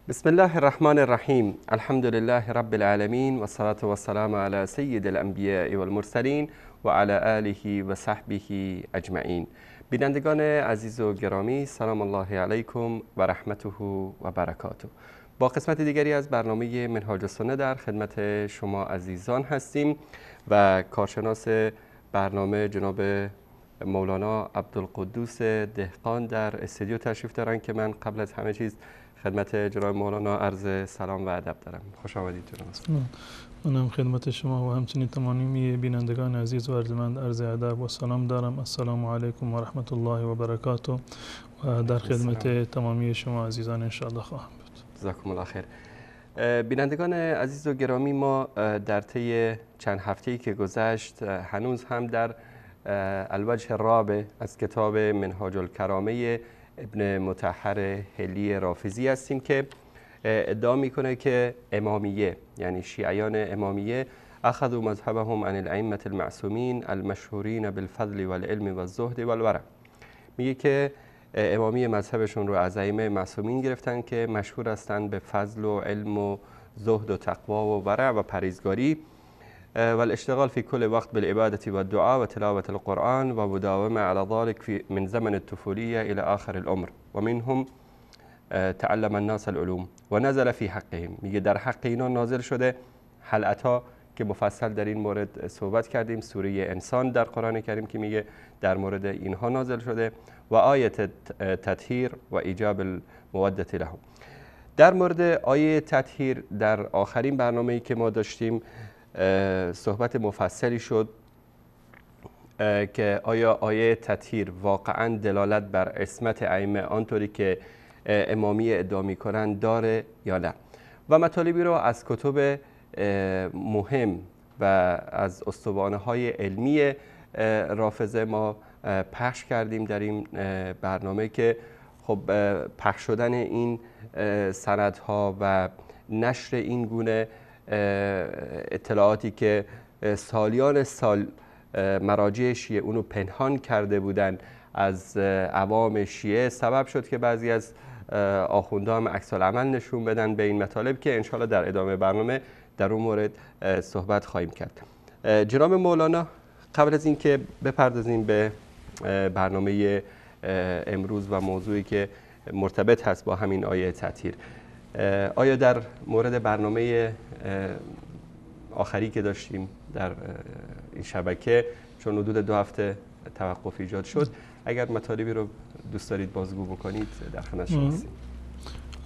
بسم الله الرحمن الرحیم. الحمد لله رب العالمین و الصلاة و السلام علی سید الانبیاء و المرسلین و علی آله و صحبه اجمعین. بینندگان عزیز و گرامی، سلام الله علیکم و رحمته و برکاته. با قسمت دیگری از برنامه منهاج السنه در خدمت شما عزیزان هستیم و کارشناس برنامه جناب مولانا عبدالقدوس دهقان در استودیو تشریف دارن که من قبل از همه چیز خدمت جناب مولانا عرض سلام و ادب دارم. خوش آمدید جناب. منم خدمت شما و همچنین تمامی بینندگان عزیز و ارجمند عرض ادب و سلام دارم. السلام علیکم و رحمت الله و برکاته و در خدمت تمامی شما عزیزان ان شاء الله خواهم بود. جزاکم الله خیر. بینندگان عزیز و گرامی، ما در طی چند هفته‌ای که گذشت هنوز هم در الوجه الرابع از کتاب منهاج الکرامه ابن مطهر حلی رافضی هستیم که ادعا میکنه که امامیه، یعنی شیعیان امامیه، اخذوا مذهبهم عن الائمه المعصومین المشهورین بالفضل والعلم والزهد والورع. میگه که امامیه مذهبشون رو از ائمه معصومین گرفتن که مشهور هستند به فضل و علم و زهد و تقوا و ورع و پرهیزگاری و الاشتغال في كل وقت بالعبادة والدعاء وتلاوة القرآن ومداومة على ذلك من زمن الطفولية إلى آخر العمر ومنهم تعلم الناس العلوم و نزل في حقهم. میگه در حق اینا نازل شده حلقت‌ها که مفصل در این مورد صحبت کردیم. سوره انسان در قرآن کریم که میگه در مورد اینها نازل شده و آیت تطهیر و ایجاب المودة لهم. در مورد آیه تطهیر در آخرین برنامه‌ای که ما داشتیم صحبت مفصلی شد که آیا آیه تطهیر واقعا دلالت بر عصمت ائمه آنطوری که امامیه ادعا می‌کنند داره یا نه، و مطالبی رو از کتب مهم و از استوانه‌های علمی رافضه ما پخش کردیم در این برنامه که خب پخش شدن این سندها و نشر این گونه اطلاعاتی که سالیان سال مراجع شیعه اونو پنهان کرده بودن از عوام شیعه سبب شد که بعضی از آخونده هم عکس العمل نشون بدن به این مطالب که انشالله در ادامه برنامه در اون مورد صحبت خواهیم کرد. جناب مولانا، قبل از اینکه بپردازیم به برنامه امروز و موضوعی که مرتبط هست با همین آیه تطهیر، آیا در مورد برنامه آخری که داشتیم در این شبکه، چون حدود 2 هفته توقف ایجاد شد، اگر مطالبی رو دوست دارید بازگو بکنید در خدمت شما هستیم.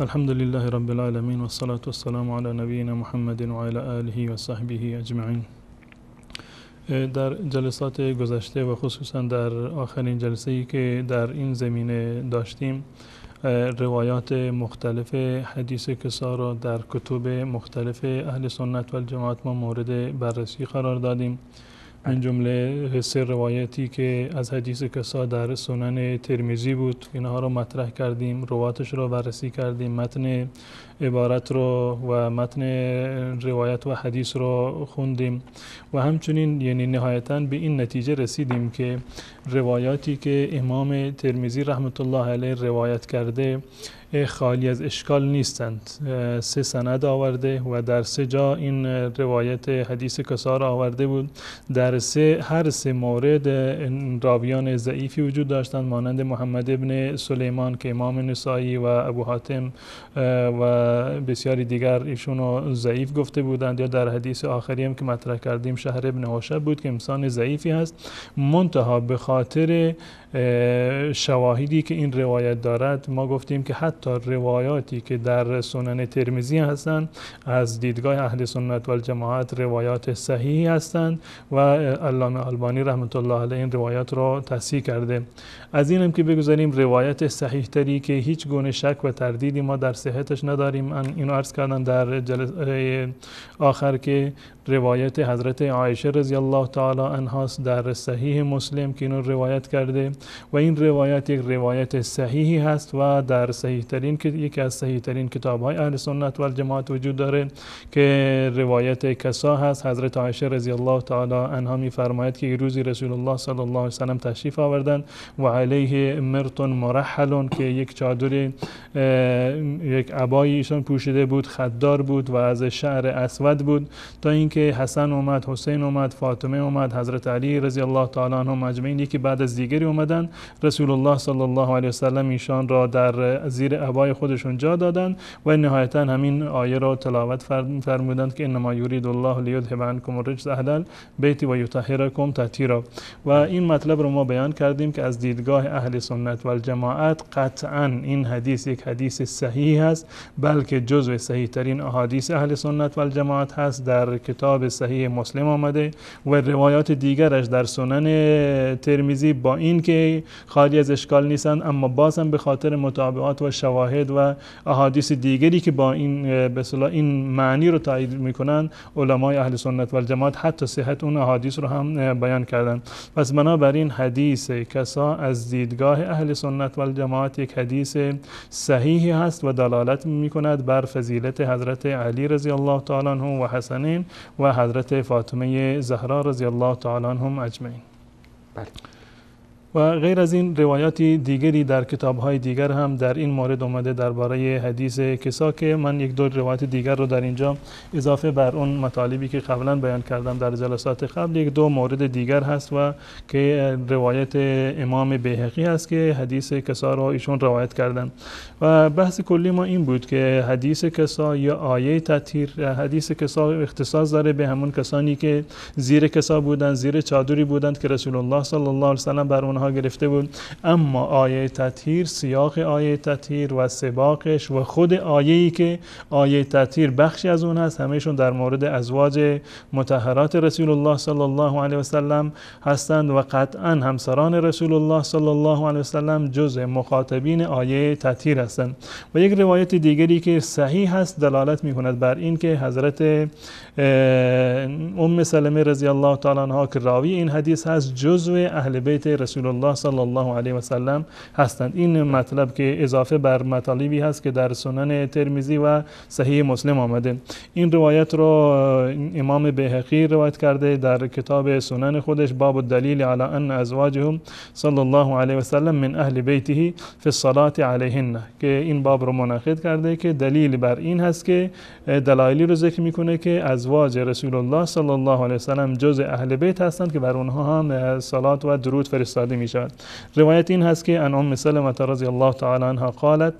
الحمد لله رب العالمین و الصلاة والسلام علی نبینا محمد و علی آله و صحبه اجمعین. در جلسات گذشته و خصوصا در آخرین جلسه‌ای که در این زمینه داشتیم روایات مختلف حدیث کسا را در کتب مختلف اهل سنت و الجماعت ما مورد بررسی قرار دادیم. من جمله 3 روایتی که از حدیث کسا در سنن ترمذی بود، اینها را مطرح کردیم، رواتش را بررسی کردیم، متن عبارت را و متن روایت و حدیث را خوندیم و همچنین یعنی نهایتاً به این نتیجه رسیدیم که روایاتی که امام ترمذی رحمت الله علیه روایت کرده خالی از اشکال نیستند. 3 سند آورده و در 3 جا این روایت حدیث کسا را آورده بود. در هر 3 مورد راویان ضعیفی وجود داشتند، مانند محمد ابن سلیمان که امام نسائی و ابو حاتم و بسیاری دیگر ایشونو ضعیف گفته بودند، یا در حدیث آخری هم که مطرح کردیم شهر ابن حوشب بود که انسان ضعیفی هست. منتها به خاطر شواهدی که این روایت دارد ما گفتیم که حتی روایاتی که در سنن ترمذی هستند از دیدگاه اهل سنت و الجماعت روایات صحیحی هستند و علامه البانی رحمت الله علیه این روایات را تصحیح کرده. از این هم که بگذاریم روایت صحیح تری که هیچ گونه شک و تردیدی ما در صحتش نداریم، من اینو عرض کردم در جلسه آخر که روایت حضرت عایشه رضی الله تعالی عنها در صحیح مسلم که اینو روایت کرده و این روایت یک روایت صحیحی هست و در صحیح ترین که یکی از صحیح ترین کتاب های اهل سنت و الجماعت وجود داره که روایت کسا هست. حضرت عایشه رضی الله تعالی عنها میفرماید که روزی رسول الله صلی الله علیه و سلم تشریف آوردند و علیه مرط مرحل که یک چادر یک عبایی ایشان پوشیده بود، خددار بود و از شعر اسود بود، تا اینکه حسن اومد، حسین اومد، فاطمه اومد، حضرت علی رضی الله تعالی عنهم اجمعین یکی بعد از دیگری اومدن. رسول الله صلی الله علیه و سلم ایشان را در زیر عبای خودشون جا دادند و نهایتا همین آیه را تلاوت فرمودند که انما یرید الله لیذهب عنکم الرجس اهل البیت و یطهرکم تطهیرا. و این مطلب رو ما بیان کردیم که از دیدگاه اهل سنت و الجماعت قطعا این حدیث یک حدیث صحیح است، بلکه جزو صحیح ترین احادیث اهل سنت و الجماعت هست. در کتاب صحیح مسلم آمده و روایات دیگرش در سنن ترمذی با این که خالی از اشکال نیستند، اما باز هم به خاطر مطابقات و شواهد و احادیث دیگری که با این به اصطلاح این معنی رو تایید میکنن، علمای اهل سنت و الجماعت حتی صحت اون احادیث رو هم بیان کردن. پس بنابراین حدیث کسا از دیدگاه اهل سنت و الجماعت یک حدیث صحیحی هست و دلالت میکند بر فضیلت حضرت علی رضی الله تعالی عنه و حسنین و حضرت فاطمه زهرا رضی الله تعالی عنهم اجمعین. بله. و غیر از این روایاتی دیگری در کتاب‌های دیگر هم در این مورد اومده درباره حدیث کسا که من یک دو روایت دیگر رو در اینجا اضافه بر اون مطالبی که قبلا بیان کردم در جلسات قبل، یک دو مورد دیگر هست و که روایت امام بیهقی هست که حدیث کسا رو ایشون روایت کردن. و بحث کلی ما این بود که حدیث کسا یا آیه تطهیر، حدیث کسا اختصاص داره به همون کسانی که زیر کسا بودند، زیر چادری بودند که رسول الله صلی الله علیه و سلم بر اونها گرفته بود. اما آیه تطهیر، سیاق آیه تطهیر و سباقش و خود آیه‌ای که آیه تطهیر بخشی از اون هست، همهشون در مورد ازواج مطهرات رسول الله صلی الله علیه و سلم هستند و قطعا همسران رسول الله صلی الله علیه و سلم جزء مخاطبین آیه تطهیر هستند. و یک روایت دیگری که صحیح هست دلالت می‌کند بر این که حضرت ام سلمه رضی الله تعالی عنها که راوی این حدیث هست جزء اهل بیت رسول الله صلی الله علیه و سلم هستند. این مطلب که اضافه بر مطالبی هست که در سنن ترمذی و صحیح مسلم آمده. این روایت رو امام بیهقی روایت کرده در کتاب سنن خودش، باب الدلیل علی ان ازواجهم صلی الله علیه و سلم من اهل بیته فی الصلاة علیهن، که این باب رو منعقد کرده که دلیل بر این هست که دلایلی رو ذکر میکنه که ازواج رسول الله صلی الله علیه و سلم جزء اهل بیت هستند که بر اونها هم صلات و درود فرستاده می شود. روایت این هست که ان ام سلمة رضی الله تعالی عنها قالت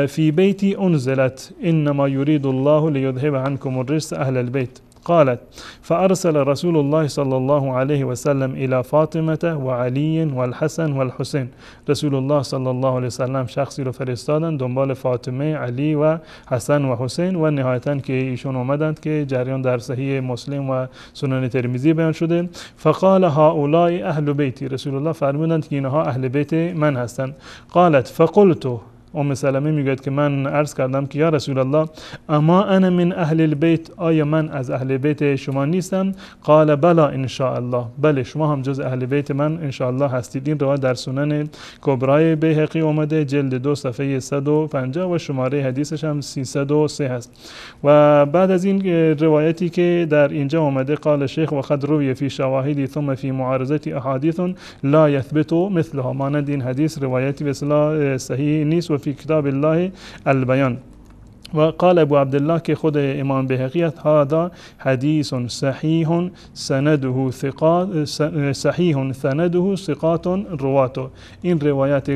فی بیتی انزلت انما یرید الله لیذهب عنکم الرجس اهل البیت قالت فأرسل رسول الله صلی الله علیه و سلم الى فاطمة و علی و الحسن و الحسین. رسول الله صلی الله علیه و سلم شخصی رو فرستادن دنبال فاطمه، علی و حسن و حسین و نهایتاً که ایشون اومدند که جریان در صحیح مسلم و سنن ترمذی بیان شده. فقال هؤلاء اهل بیتی، رسول الله فرمودند که اینها اهل بیت من هستند. قالت فقلت، ام سلمه میگوید که من عرض کردم که یا رسول الله اما انا من اهل البیت، آیا من از اهل بیت شما نیستم؟ قال بلا ان شاء الله، بله شما هم جز اهل بیت من ان شاء الله هستید. این روایت در سنن کبرای بیهقی اومده، جلد 2 صفحه 150 و شماره حدیثش هم 303 هست. و بعد از این روایتی که در اینجا اومده قال شیخ و قد روی فی شواهدی ثم فی معارضه احادیث لا یثبت مثلها، مانند این حدیث روایتی به اصطلاح صحیح نیست و فی کتاب الله البیان. و قال ابو عبدالله که خود امام بیهقی هذا حدیث صحیح سنده ثقات رواتو، این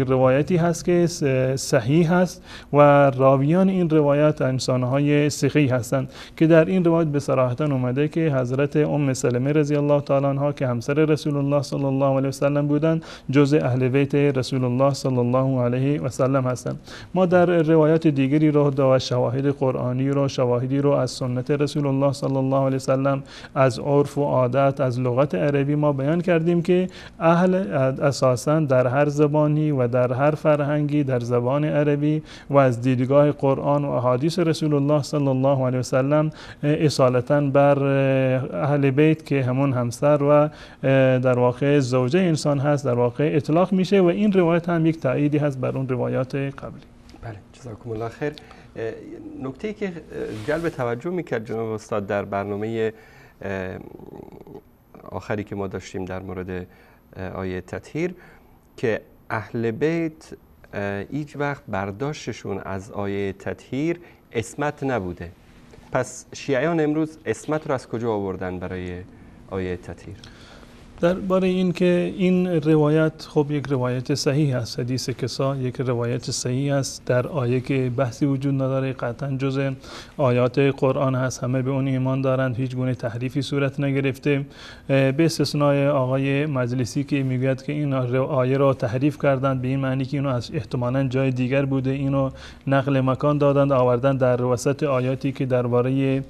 روایتی هست که صحیح هست و راویان این روایت انسانهای ثقی هستند، که در این روایت به صراحت اومده که حضرت ام سلمه رضی الله تعالی عنها که همسر رسول الله صلی الله علیه و سلم بودند جزء اهل بیت رسول الله صلی الله علیه و سلم هستند. ما در روایات دیگری رو و شواهد قرآنی رو، شواهدی رو از سنت رسول الله صلی الله علیه وسلم، از عرف و عادت، از لغت عربی ما بیان کردیم که اهل اساساً در هر زبانی و در هر فرهنگی در زبان عربی و از دیدگاه قرآن و احادیث رسول الله صلی الله علیه وسلم اصالتاً بر اهل بیت که همون همسر و در واقع زوجه انسان هست در واقع اطلاق میشه و این روایت هم یک تأییدی هست بر اون روایات قبلی. بله. جزاکم الله خیر. نکته‌ای که جلب توجه میکرد جناب استاد در برنامه آخری که ما داشتیم در مورد آیه تطهیر که اهل بیت هیچ وقت برداشتشون از آیه تطهیر عصمت نبوده. پس شیعیان امروز عصمت رو از کجا آوردن برای آیه تطهیر؟ درباره این که این روایت خب یک روایت صحیح است، حدیث کسا یک روایت صحیح است، در آیه که بحثی وجود نداره، قطعا جز آیات قرآن هست، همه به اون ایمان دارند، هیچ گونه تحریفی صورت نگرفته، به استثنای آقای مجلسی که میگوید که این آیه را تحریف کردند به این معنی که اینو از احتمالاً جای دیگر بوده، اینو نقل مکان دادند آوردن در وسط آیاتی که درباره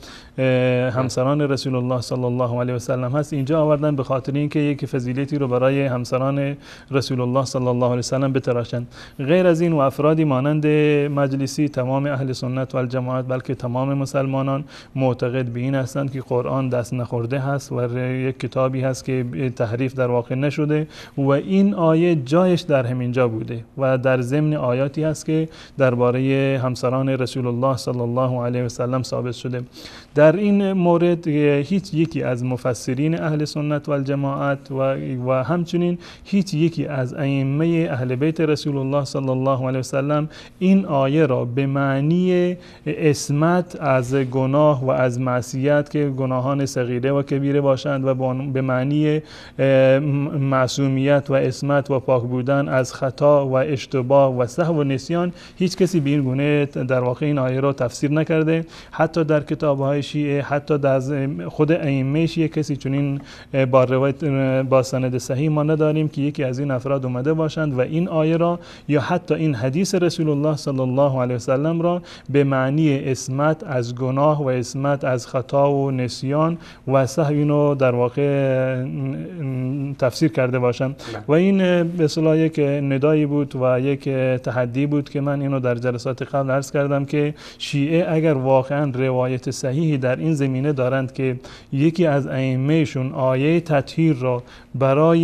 همسران رسول الله صلی الله علیه و سلم هست اینجا آوردن به خاطر اینکه یک فضیلتی رو برای همسران رسول الله صلی الله علیه و سلم بتراشند. غیر از این و افرادی مانند مجلسی تمام اهل سنت و الجماعت بلکه تمام مسلمانان معتقد به این هستند که قرآن دست نخورده هست و یک کتابی هست که تحریف در واقع نشده و این آیه جایش در همین جا بوده و در ضمن آیاتی هست که درباره همسران رسول الله صلی الله علیه و سلم ثابت شده. در این مورد هیچ یکی از مفسرین اهل سنت و الجماعت و همچنین هیچ یکی از ائمه اهل بیت رسول الله صلی الله علیه و سلم این آیه را به معنی عصمت از گناه و از معصیت که گناهان صغیره و کبیره باشند و به معنی معصومیت و عصمت و پاک بودن از خطا و اشتباه و سهو و نسیان هیچ کسی به این گونه در واقع این آیه را تفسیر نکرده. حتی در کتاب‌های شیعه، حتی در خود ائمه شیعه کسی چنین با روایت با سند صحیح ما نداریم که یکی از این افراد اومده باشند و این آیه را یا حتی این حدیث رسول الله صلی الله علیه و سلم را به معنی عصمت از گناه و عصمت از خطا و نسیان و سهو اینو در واقع تفسیر کرده باشند و این به اصطلاح یک ندایی بود و یک تحدی بود که من اینو در جلسات قبل عرض کردم که شیعه اگر واقعا روایت صحیحی در این زمینه دارند که یکی از ائمه‌شون آیه تطهیر را برای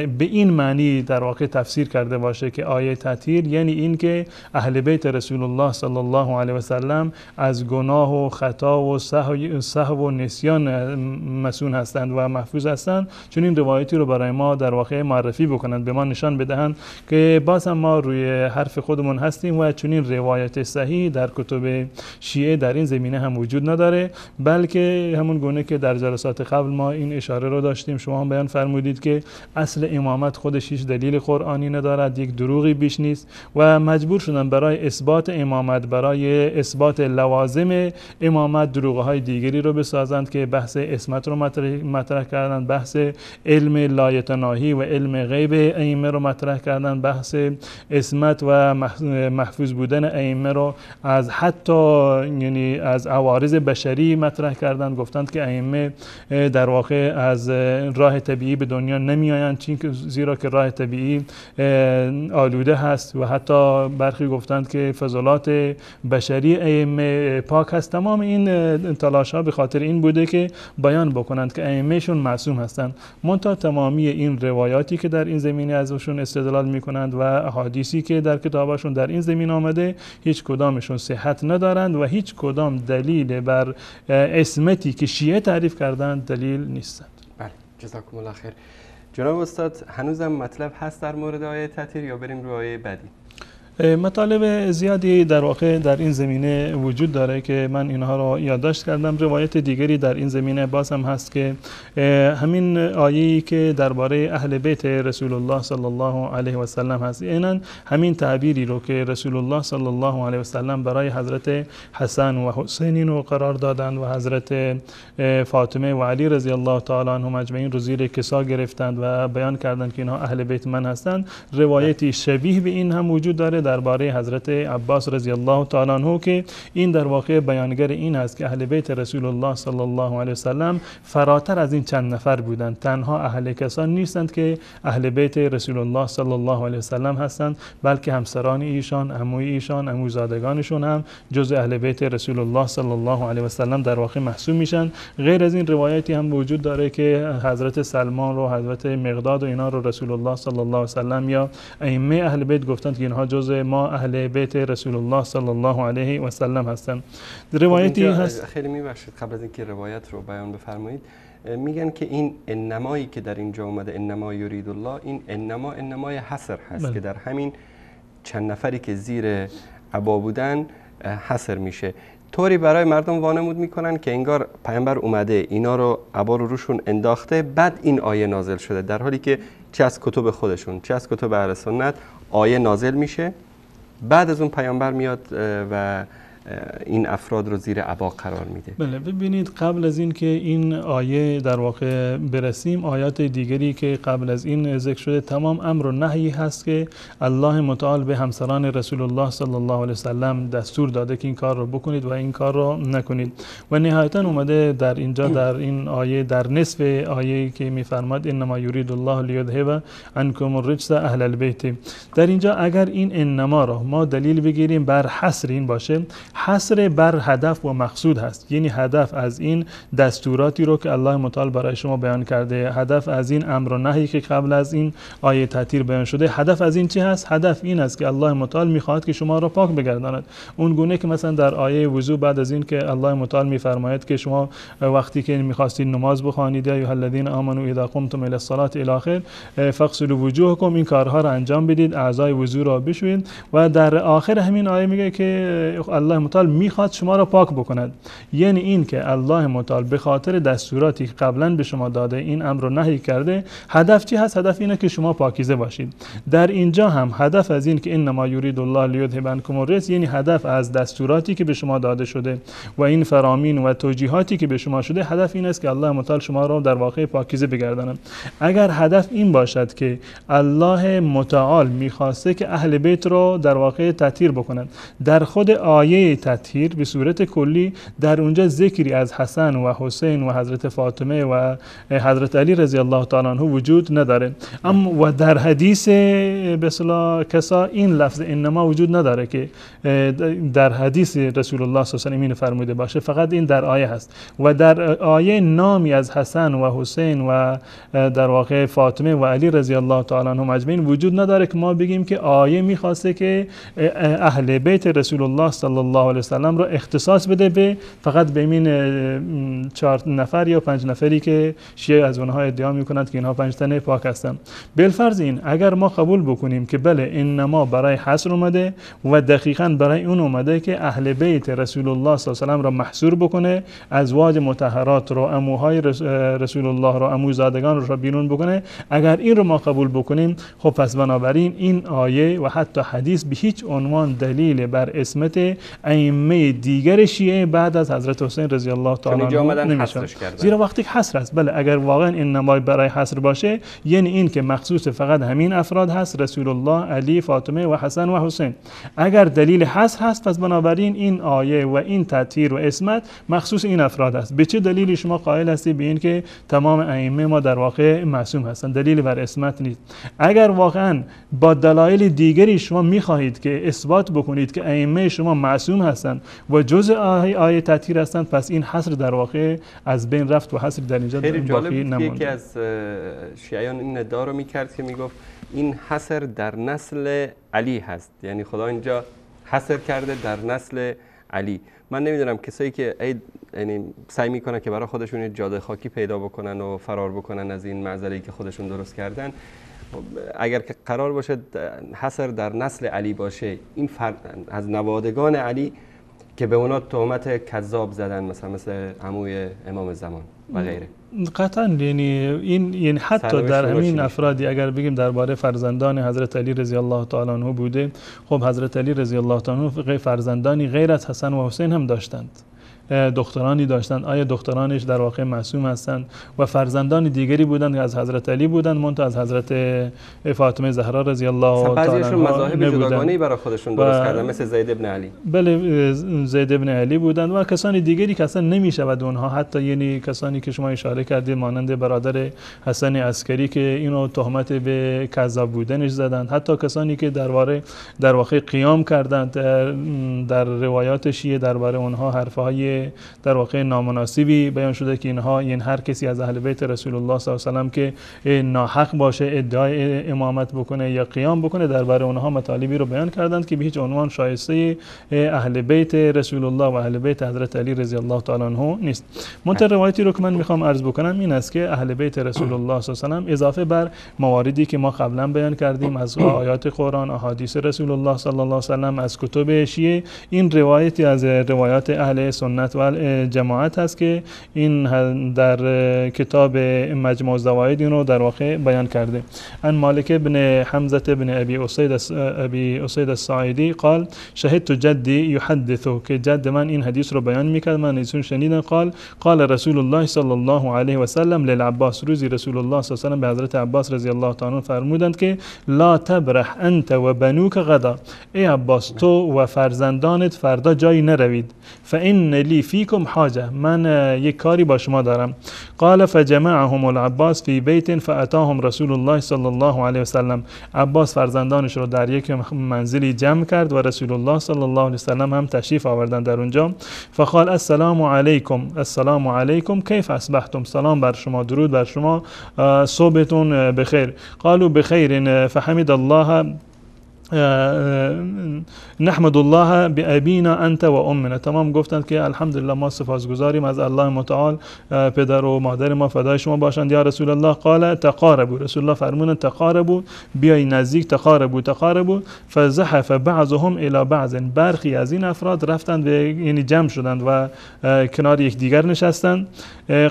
به این معنی در واقع تفسیر کرده باشه که آیه تطهیر یعنی این که اهل بیت رسول الله صلی الله علیه و سلم از گناه و خطا و سهو و نسیان مسئول هستند و محفوظ هستند، چون این روایتی رو برای ما در واقع معرفی بکنند، به ما نشان بدهند که باز هم ما روی حرف خودمون هستیم و چون این روایت صحیح در کتب شیعه در این زمینه هم وجود نداره، بلکه همون گونه که در جلسات قبل ما این اشاره رو داشتیم، شما هم بیان فرمودید که اصل امامت خودش هیچ دلیل قرآنی ندارد، یک دروغی بیش نیست و مجبور شدن برای اثبات امامت، برای اثبات لوازم امامت دروغ‌های دیگری رو بسازند که بحث عصمت رو مطرح کردن، بحث علم لایتناهی و علم غیب ائمه رو مطرح کردن، بحث عصمت و محفوظ بودن ائمه رو از حتی یعنی از عوارض بشری مطرح کردن، گفتند که ائمه در واقع از راه طبیعی به دنیا نمی آیند زیرا که راه طبیعی آلوده هست و حتی برخی گفتند که فضلات بشری ائمه پاک هست. تمام این تلاش ها به خاطر این بوده که بیان بکنند که ائمهشون معصوم هستند. منتها تمامی این روایاتی که در این زمینه ازشون استدلال میکنند و احادیثی که در کتابشون در این زمینه آمده هیچ کدامشون صحت ندارند و هیچ کدام دلیل بر عصمتی که شیعه تعریف کردند دلیل نیستند. بله، جزاکم الله خیر. جناب استاد هنوزم مطلب هست در مورد آیه تطهیر یا بریم روی آیه بعدی؟ مطالب زیادی در واقع در این زمینه وجود داره که من اینها را یادداشت کردم. روایت دیگری در این زمینه باز هم هست که همین آیه‌ای که درباره اهل بیت رسول الله صلی الله علیه و سلم هست، اینن همین تعبیری رو که رسول الله صلی الله علیه و سلم برای حضرت حسن و حسین رو قرار دادند و حضرت فاطمه و علی رضی الله تعالی عنهم اجمعین رو زیر کسا گرفتند و بیان کردند که اینها اهل بیت من هستند. روایتی شبیه به این هم وجود داره درباره حضرت عباس رضی الله تعالی عنه که این در واقع بیانگر این است که اهل بیت رسول الله صلی الله علیه و سلم فراتر از این چند نفر بودند، تنها اهل کسان نیستند که اهل بیت رسول الله صلی الله علیه و سلم هستند، بلکه همسران ایشان، عموی ایشان، عموزادگانشون هم جز اهل بیت رسول الله صلی الله علیه و سلم در واقع محسوب میشن. غیر از این روایتی هم وجود داره که حضرت سلمان رو، حضرت مقداد و اینا رو رسول الله صلی الله علیه و سلم یا ائمه اهل بیت گفتند که اینها جز ما اهل بیت رسول الله صلی الله علیه و سلم هستند. روایتی هست، خیلی میبخشید قبل از اینکه روایت رو بیان بفرمایید، میگن که این انمایی که در اینجا اومده، انما یرید الله، این انمای حصر هست که در همین چند نفری که زیر عبا بودن حصر میشه، طوری برای مردم وانمود میکنن که انگار پیامبر اومده اینا رو عبا رو روشون انداخته، بعد این آیه نازل شده، در حالی که چه از کتب خودشون چه از کتب اهل سنت آیه نازل میشه، بعد از اون پیامبر میاد و این افراد رو زیر عبا قرار میده. بله، ببینید قبل از این که این آیه در واقع برسیم، آیات دیگری که قبل از این ذکر شده تمام امر و نهی هست که الله متعال به همسران رسول الله صلی الله علیه وسلم دستور داده که این کار رو بکنید و این کار رو نکنید. و نهایتا اومده در اینجا در این آیه در نصف آیه که میفرماد انما یرید الله لیذهب عنکم الرجس اهل البیت، در اینجا اگر این انما را ما دلیل بگیریم بر حصر این باشه، حصر بر هدف و مقصود هست، یعنی هدف از این دستوراتی رو که الله متعال برای شما بیان کرده، هدف از این امر و نهی که قبل از این آیه تطهیر بیان شده، هدف از این چی هست؟ هدف این است که الله متعال میخواهد که شما را پاک بگرداند. اون گونه که مثلا در آیه وضو بعد از این که الله متعال میفرماید که شما وقتی که میخواستید نماز بخوانید یا ایها الذین آمنوا اذا قمتم الی الصلاة الی آخر فاغسلوا وجوهکم، این کارها را انجام بدید، اعضای وضو را بشویید. و در آخر همین آیه میگه که الله متعال میخواد شما را پاک بکند، یعنی این که الله متعال به خاطر دستوراتی که قبلا به شما داده این امر رو نهی کرده، هدف چی هست؟ هدف اینه که شما پاکیزه باشید. در اینجا هم هدف از این که انما یرید الله لیذهب عنکم الرجس، یعنی هدف از دستوراتی که به شما داده شده و این فرامین و توجیهاتی که به شما شده، هدف این است که الله متعال شما را در واقع پاکیزه بگرداند. اگر هدف این باشد که الله متعال میخواسته که اهل بیت رو در واقع تطهیر بکنند، در خود آیه تطهیر به صورت کلی در اونجا ذکری از حسن و حسین و حضرت فاطمه و حضرت علی رضی الله تعالی عنه وجود نداره. اما و در حدیث به اصطلاح کسا این لفظ انما وجود نداره که در حدیث رسول الله صلی الله علیه و آله فرموده باشه، فقط این در آیه هست. و در آیه نامی از حسن و حسین و در واقع فاطمه و علی رضی الله تعالی عنهم اجمعین وجود نداره که ما بگیم که آیه میخواسته که اهل بیت رسول الله صلی الله علیه و سلم رو اختصاص بده به فقط به این 4 نفر یا 5 نفری که شیعه از اونها ادعا میکنند که اینها 5 تنه پاک هستند. بالفرض این اگر ما قبول بکنیم که بله انما برای حصر اومده و دقیقاً برای اون اومده که اهل بیت رسول الله صلی الله علیه و سلم را محصور بکنه، ازواج مطهرات رو، عموهای رسول الله رو، عموزادگان رو بیرون بکنه، اگر این رو ما قبول بکنیم، خب پس بنابراین این آیه و حتی حدیث به هیچ عنوان دلیل بر عصمت ائمه دیگر شیعه بعد از حضرت حسین رضی الله تعالی عنه نمیشه، زیرا وقتی حصر است. بله اگر واقعا انما برای حصر باشه، یعنی این که مخصوص فقط همین افراد هست، رسول الله، علی، فاطمه و حسن و حسین. اگر دلیل حصر هست، پس بنابراین این آیه و این تطهیر و عصمت مخصوص این افراد است. به چه دلیلی شما قائل هستی به این که تمام ائمه ما در واقع معصوم هستند؟ دلیل بر عصمت نیست. اگر واقعا با دلایل دیگری شما میخواهید که اثبات بکنید که ائمه شما معصوم هستند و جزء آیه تطهیر هستند، پس این حصر در واقع از بین رفت و حصر در اینجا باقی نماند. یکی از شیعیان این ادعا رو میکرد که میگفت این حصر در نسل علی هست، یعنی خدا اینجا حصر کرده در نسل علی. من نمیدونم کسایی که یعنی سعی میکنن که برای خودشون یه جاده خاکی پیدا بکنن و فرار بکنن از این معضله‌ای که خودشون درست کردن، اگر که قرار باشه حصر در نسل علی باشه، این از نوادگان علی که به اونا تهمت کذاب زدن، مثل عموی امام زمان و غیره، قطعا یعنی حتی در همین افرادی اگر بگیم درباره فرزندان حضرت علی رضی الله تعالی عنه بوده، خب حضرت علی رضی الله تعالی عنه فرزندانی غیر از حسن و حسین هم داشتند، دخترانی داشتند. آیا دخترانش در واقع معصوم هستند؟ و فرزندان دیگری بودند که از حضرت علی بودند، منتها از حضرت فاطمه زهرا رضی الله تعالی عنها مذاهب جداگانه‌ای برای خودشون درست کردن، مثل زید ابن علی. بله زید ابن علی بودند و کسانی دیگری که اصلا نمیشود اونها، حتی یعنی کسانی که شما اشاره کردید مانند برادر حسن عسکری که اینو تهمت به کذاب بودنش زدند، حتی کسانی که در واقع قیام کردند در روایات شیعه درباره اونها حرفهای در واقع نامناسبی بیان شده که اینها هر کسی از اهل بیت رسول الله صلی الله علیه و سلم که ناحق باشه ادعای امامت بکنه یا قیام بکنه درباره اونها مطالبی رو بیان کردند که به هیچ عنوان شایسته اهل بیت رسول الله و اهل بیت حضرت علی رضی الله تعالی عنه نیست. منتها روایتی رو که من میخوام عرض بکنم این است که اهل بیت رسول الله صلی الله علیه و سلم اضافه بر مواردی که ما قبلا بیان کردیم از آیات قرآن، احادیث رسول الله صلی الله علیه و سلم، از کتب شیعه، این روایتی از روایات اهل سنت و جماعت هست که این در کتاب مجموع الزوائد اینو در واقع بیان کرده. ان مالک بن حمزه بن ابي اسید الساعدی قال شهدت جدی یحدث که جد من این حدیث رو بیان میکرد، من ایشون شنیدم. قال رسول الله صلی الله علیه و سلم للعباس، روزی رسول الله صلی الله علیه و سلم به حضرت عباس رضی الله تعالی عنه فرمودند که لا تبرح انت و بنوک غدا، ای عباس تو و فرزندانت فردا جایی نروید. فان لی فیکم حاجه، من یک کاری با شما دارم. قال فجمعهم العباس فی بیت فاتاهم رسول الله صلی الله علیه و سلم، عباس فرزندانش رو در یک منزلی جمع کرد و رسول الله صلی الله علیه و سلم هم تشریف آوردند در اونجا. فقال السلام علیکم، السلام علیکم کیف اصبحتم، سلام بر شما، درود بر شما، صبحتون بخیر. قالوا بخیر فحمد الله نحمد الله بابینا انت و امنا، تمام گفتند که الحمدلله ما سپاسگزاریم از الله متعال، پدر و مادر ما فدای شما باشند یا رسول الله. قال تقاربوا، رسول الله فرمودند تقاربوا، بیای نزدیک، تقاربوا فزحف بعضهم الى بعض، برخی از این افراد رفتند یعنی جمع شدند و کنار یکدیگر نشستند.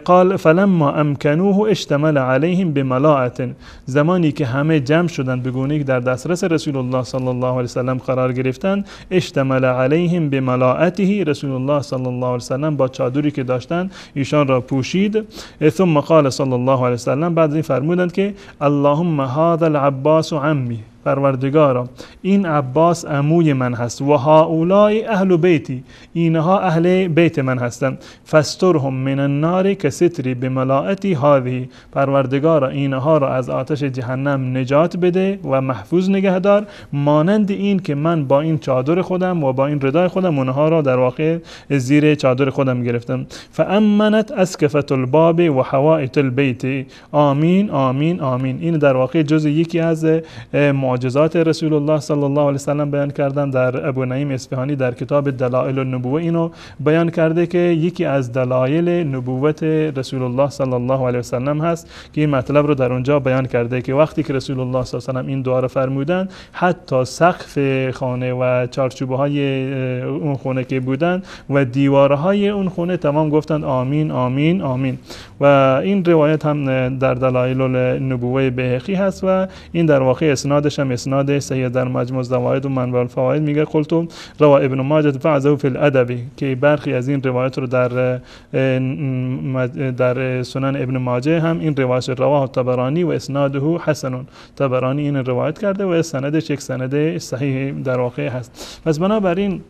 قال فلما امکنوه اشتمل علیهم بملاءه، زمانی که همه جمع شدند به گونه‌ای که در دسترس رسول الله صلی الله علیه و سلم قرار گرفتند، اشتمل علیهم بملاءته، رسول الله صلی الله علیه و سلم با چادری که داشتند ایشان را پوشید. ثم قال صلی الله علیه و سلم، بعد این فرمودند که اللهم هذا العباس عمی، پروردگارا این عباس عموی من هست، و هؤلاء اهل بیتی، اینها اهل بیت من هستند. فاسترهم من النار کستری بملاءتی هذه، پروردگارا اینها را از آتش جهنم نجات بده و محفوظ نگهدار، مانند این که من با این چادر خودم و با این ردای خودم اونها را در واقع زیر چادر خودم گرفتم. فامنت اسکفت الباب و حوائط البیت، آمین آمین آمین. این در واقع جز یکی از معجزات رسول الله صلی الله علیه و سلم بیان کردن. در ابو نعیم اصفهانی در کتاب دلائل النبوه اینو بیان کرده که یکی از دلایل نبوت رسول الله صلی الله علیه و سلم هست که این مطلب رو در اونجا بیان کرده که وقتی که رسول الله صلی الله علیه و سلم این دعا رو فرمودن، حتی سقف خانه و چارچوبه های اون خانه که بودن و دیوارهای اون خانه تمام گفتند آمین آمین آمین. و این روایت هم در دلائل النبوه بهقی هست و این در واقع اسنادش هم اسناد صحیح. در مجموع الزوائد و منبع الفوائد میگه قلت روا ابن ماجه بعضه فی الادب، که برخی از این روایت رو در سنن ابن ماجه هم این روایت رواه طبرانی و اسناده حسن، طبرانی این روایت کرده و سندش یک سند صحیح در واقع هست. پس بنابراین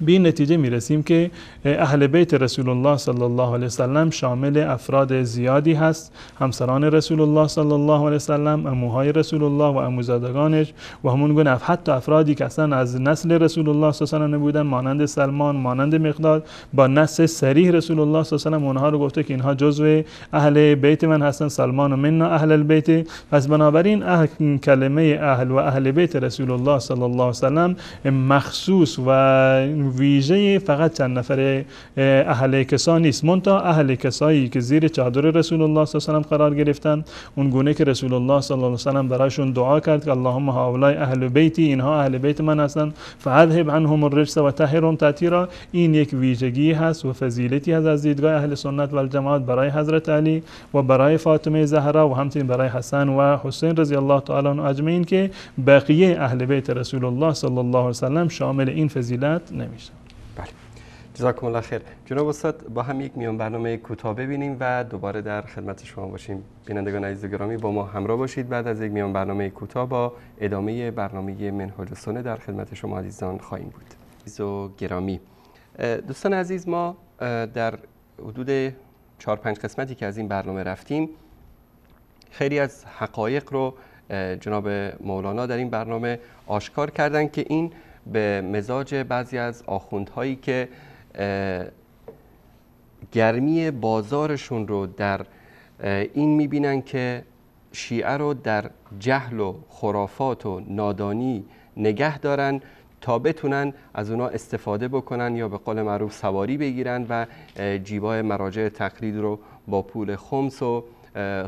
به این نتیجه میرسیم که اهل بیت رسول الله صلی الله علیه و سلم شامل افراد زیادی هست، همسران رسول الله صلی الله علیه و سلم، عموهای رسول الله و عموزادگانش و همون گونه حتی افرادی که اصلا از نسل رسول الله صلی الله علیه و سلم نبودن، مانند سلمان، مانند مقداد، با نص صریح رسول الله صلی الله علیه و سلم اونها رو گفته که اینها جزو اهل بیت من هستن، سلمان و منا اهل البیت. پس بنابراین کلمه اهل و اهل بیت رسول الله صلی الله علیه و سلم مخصوص و ویژه فقط چند نفر اهل کسا نیست، منتها اهل کسایی که زیر چادر رسول الله صلی الله علیه و سلم قرار گرفتن، اون گونه که رسول الله صلی الله علیه و سلم برایشون دعا کرد که اللهم هؤلاء اهل بیتی، اینها اهل بیت من هستند، فاذهب عنهم الرجس و طهرهم تطهیرا. این یک ویژگی هست و فضیلتی هست از دیدگاه اهل سنت و الجماعت برای حضرت علی و برای فاطمه زهرا و همچنین برای حسن و حسین رضی الله تعالی عنهم اجمعین، که بقیه اهل بیت رسول الله صلی الله علیه و سلم شامل این فضیلت نمیشه. بله، جزاکم الله خیر. جناب استاد، با هم یک میان برنامه کوتاه ببینیم و دوباره در خدمت شما باشیم. بینندگان عزیز و گرامی با ما همراه باشید. بعد از یک میان برنامه کوتاه با ادامه برنامه منهاج السنه در خدمت شما عزیزان خواهیم بود. عزیز و گرامی، دوستان عزیز، ما در حدود 4-5 قسمتی که از این برنامه رفتیم خیلی از حقایق رو جناب مولانا در این برنامه آشکار کردن که این به مزاج بعضی از آخوندهایی که گرمی بازارشون رو در این میبینن که شیعه رو در جهل و خرافات و نادانی نگه دارن تا بتونن از اونا استفاده بکنن یا به قول معروف سواری بگیرن و جیبای مراجع تقلید رو با پول خمس و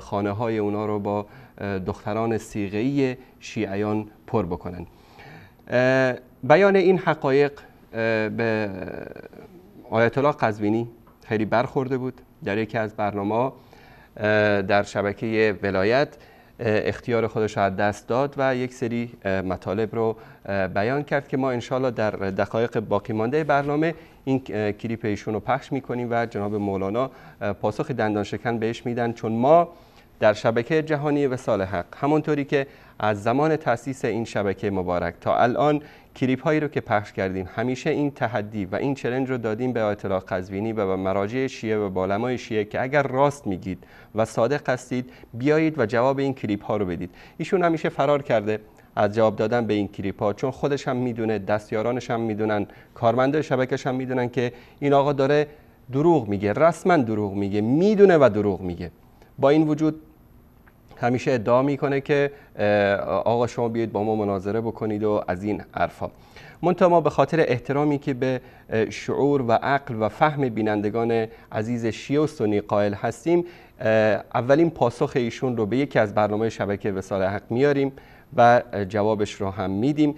خانه های اونا رو با دختران صیغه‌ای شیعیان پر بکنن. بیان این حقایق به آیت الله قزوینی خیلی برخورده بود. در یکی از برنامه در شبکه ولایت اختیار خودش از دست داد و یک سری مطالب رو بیان کرد که ما انشالله در دقایق باقی مانده برنامه این کلیپ ایشون رو پخش میکنیم و جناب مولانا پاسخ دندان شکن بهش میدن، چون ما در شبکه جهانی وصال حق همونطوری که از زمان تأسیس این شبکه مبارک تا الان کلیپ هایی رو که پخش کردیم همیشه این تحدی و این چالش رو دادیم به آیت الله قزوینی و به مراجع شیعه و به علمای شیعه که اگر راست میگید و صادق هستید بیایید و جواب این کلیپ ها رو بدید. ایشون همیشه فرار کرده از جواب دادن به این کلیپ ها، چون خودش هم میدونه، دستیارانش هم میدونن، کارمندای شبکه‌ش هم میدونن که این آقا داره دروغ میگه، رسما دروغ میگه، میدونه و دروغ میگه. با این وجود همیشه ادعا میکنه که آقا شما بیایید با ما مناظره بکنید و از این حرفا. منتها ما به خاطر احترامی که به شعور و عقل و فهم بینندگان عزیز شیعه و سنی قائل هستیم، اولین پاسخ ایشون رو به یکی از برنامه شبکه وصال حق میاریم و جوابش رو هم میدیم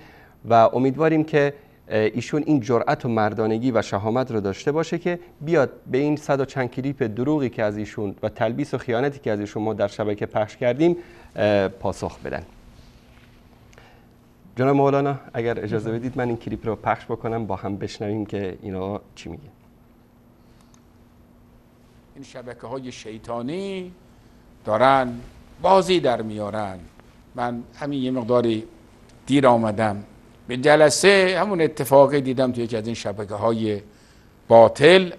و امیدواریم که ایشون این جرأت و مردانگی و شهامت رو داشته باشه که بیاد به این 100 و چند کلیپ دروغی که از ایشون و تلبیس و خیانتی که از ایشون ما در شبکه پخش کردیم پاسخ بدن. جناب مولانا اگر اجازه بدید من این کلیپ رو پخش بکنم با هم بشنویم که اینا چی میگه. این شبکه های شیطانی دارن بازی در میارن. من همین یه مقداری دیر آمدم به جلسه، همون اتفاقی دیدم توی یکی از این شبکه های باطل.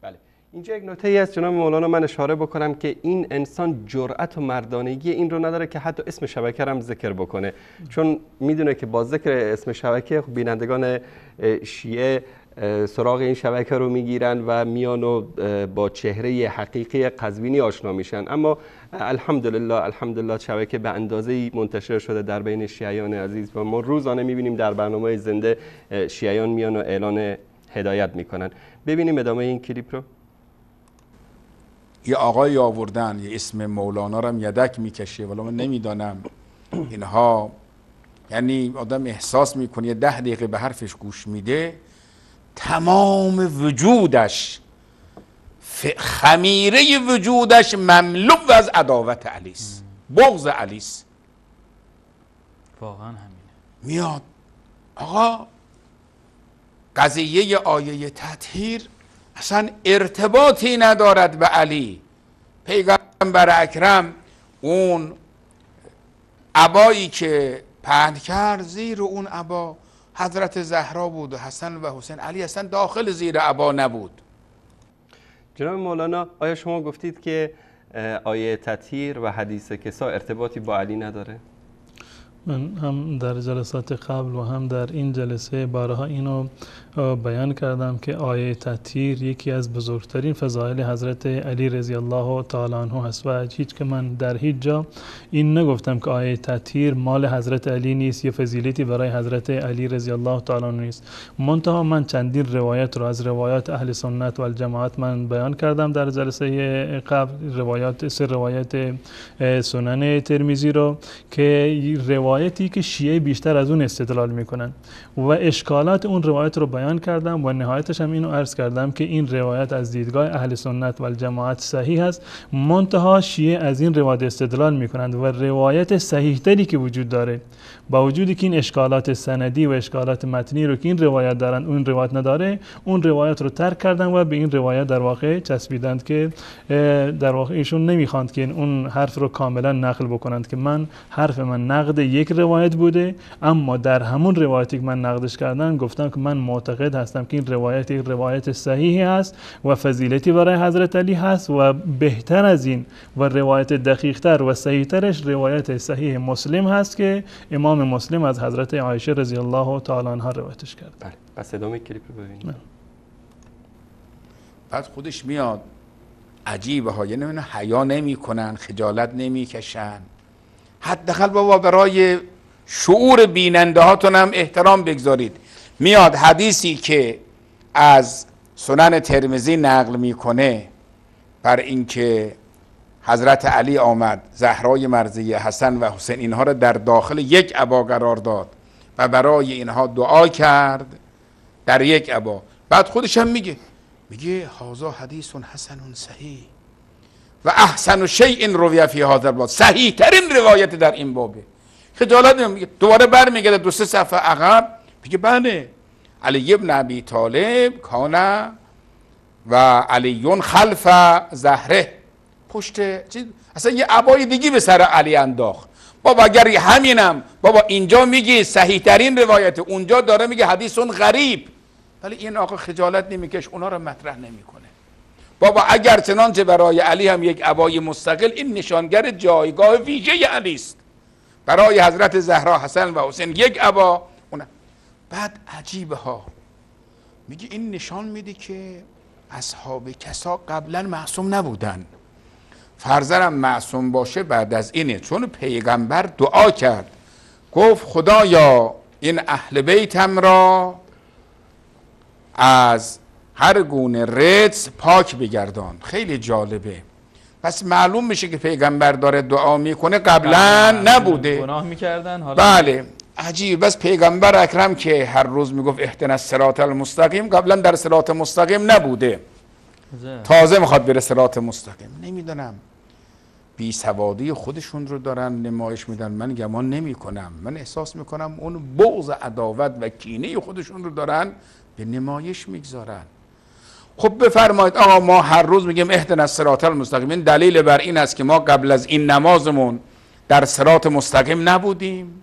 بله اینجا یک نکته ای است جناب مولانا من اشاره بکنم که این انسان جرأت و مردانگی این رو نداره که حتی اسم شبکه رو هم ذکر بکنه، چون میدونه که با ذکر اسم شبکه بینندگان شیعه سراغ این شبکه رو میگیرن و میان و با چهره حقیقی قزوینی آشنا میشن. اما الحمدلله شبکه به اندازه‌ای منتشر شده در بین شیعیان عزیز و ما روزانه میبینیم در برنامه زنده شیعیان میان و اعلان هدایت میکنن. ببینیم ادامه این کلیپ رو. یه آقای آوردن یه اسم مولانا رو هم یدک میکشه، ولی من نمیدانم اینها، یعنی آدم احساس میکنه یه 10 دقیقه به حرفش گوش میده تمام وجودش خمیره وجودش مملو از عداوت علیس، بغض علیس. واقعا همینه. میاد آقا قضیه آیه تطهیر اصلا ارتباطی ندارد به علی. پیغمبر اکرم اون عبایی که پهن کرد زیر اون عبا حضرت زهرا بود و حسن و حسین. علی اصلا داخل زیر عبا نبود. جناب مولانا آیا شما گفتید که آیه تطهیر و حدیث کسا ارتباطی با علی نداره؟ من هم در جلسات قبل و هم در این جلسه بارها اینو بیان کردم که آیه تطهیر یکی از بزرگترین فضائل حضرت علی رضی الله تعالی عنه هست و هیچ که من در هیچ جا این نگفتم که آیه تطهیر مال حضرت علی نیست یا فضیلتی برای حضرت علی رضی الله تعالی عنه نیست. منتها من چندین روایت رو از روایات اهل سنت و الجماعت من بیان کردم در جلسه قبل، سه روایت سنن ترمذی رو که روایتی که شیعه بیشتر از اون استدلال میکنن و اشکالات اون روایت رو بیان کردم و نهایتش هم اینو عرض کردم که این روایت از دیدگاه اهل سنت و الجماعت صحیح است، منتها شیعه از این روایت استدلال میکنند و روایت صحیح تری که وجود داره با وجودی که این اشکالات سندی و اشکالات متنی رو که این روایت دارن اون روایت نداره، اون روایت رو ترک کردن و به این روایت در واقع چسبیدند که در واقع ایشون نمیخواند که اون حرف رو کاملا نقل بکنند که من حرف من نقد یک روایت بوده، اما در همون روایتی که من نقدش کردم گفتم که من معتقد هستم که این روایت یک روایت صحیحی است و فضیلتی برای حضرت علی هست و بهتر از این و روایت دقیقتر و صحیحترش روایت صحیح مسلم هست که امام مسلم از حضرت عایشه رضی الله تعالی عنها روایتش کرد. بله، پس ادامه کلیپ رو ببینید. بعد خودش میاد عجیبه ها، یعنی اینا حیا نمی کنن، خجالت نمی کشن. حداقل بابا برای شعور بیننده هاتون هم احترام بگذارید. میاد حدیثی که از سنن ترمذی نقل میکنه بر اینکه حضرت علی آمد زهرای مرضیه، حسن و حسین، اینها را در داخل یک عبا قرار داد و برای اینها دعا کرد در یک عبا. بعد خودش هم میگه هذا حدیث حسن صحیح و احسن شیء روی فی هذا الباب، صحیح ترین روایت در این بابه. خجالت نمیگه. دوباره برمیگرده 2-3 صفحه عقب میگه بله علی ابن ابی طالب کانا و علی خلف زهره، پشت چیز اصلا یه عبای دیگه به سر علی انداخت. بابا اگر همینم، بابا اینجا میگه صحیح ترین روایت، اونجا داره میگه حدیث غریب، ولی این آقا خجالت نمیکش، اونا رو مطرح نمیکنه. بابا اگر چنانچه برای علی هم یک عبای مستقل، این نشانگر جایگاه ویژه علی است. برای حضرت زهرا، حسن و حسین یک عبا. بعد عجیبه ها میگه این نشان میده که اصحاب کسا قبلا معصوم نبودن، فرزنم معصوم باشه بعد از اینه. چون پیغمبر دعا کرد گفت خدایا این اهل بیتم را از هر گونه رجس پاک بگردان. خیلی جالبه. پس معلوم میشه که پیغمبر داره دعا میکنه، قبلا نبوده، گناه میکردن حالا. بله عجیب. بس پیغمبر اکرم که هر روز میگفت اهدنا الصراط المستقیم، قبلا در صراط مستقیم نبوده، تازه میخواد بره صراط مستقیم. نمیدونم بی سوادی خودشون رو دارن نمایش میدن، من گمان نمی کنم، من احساس میکنم اون بغض عداوت و کینه خودشون رو دارن به نمایش میگذارن. خب بفرمایید آقا ما هر روز میگیم اهدنا الصراط المستقیم، این دلیل بر این است که ما قبل از این نمازمون در صراط مستقیم نبودیم.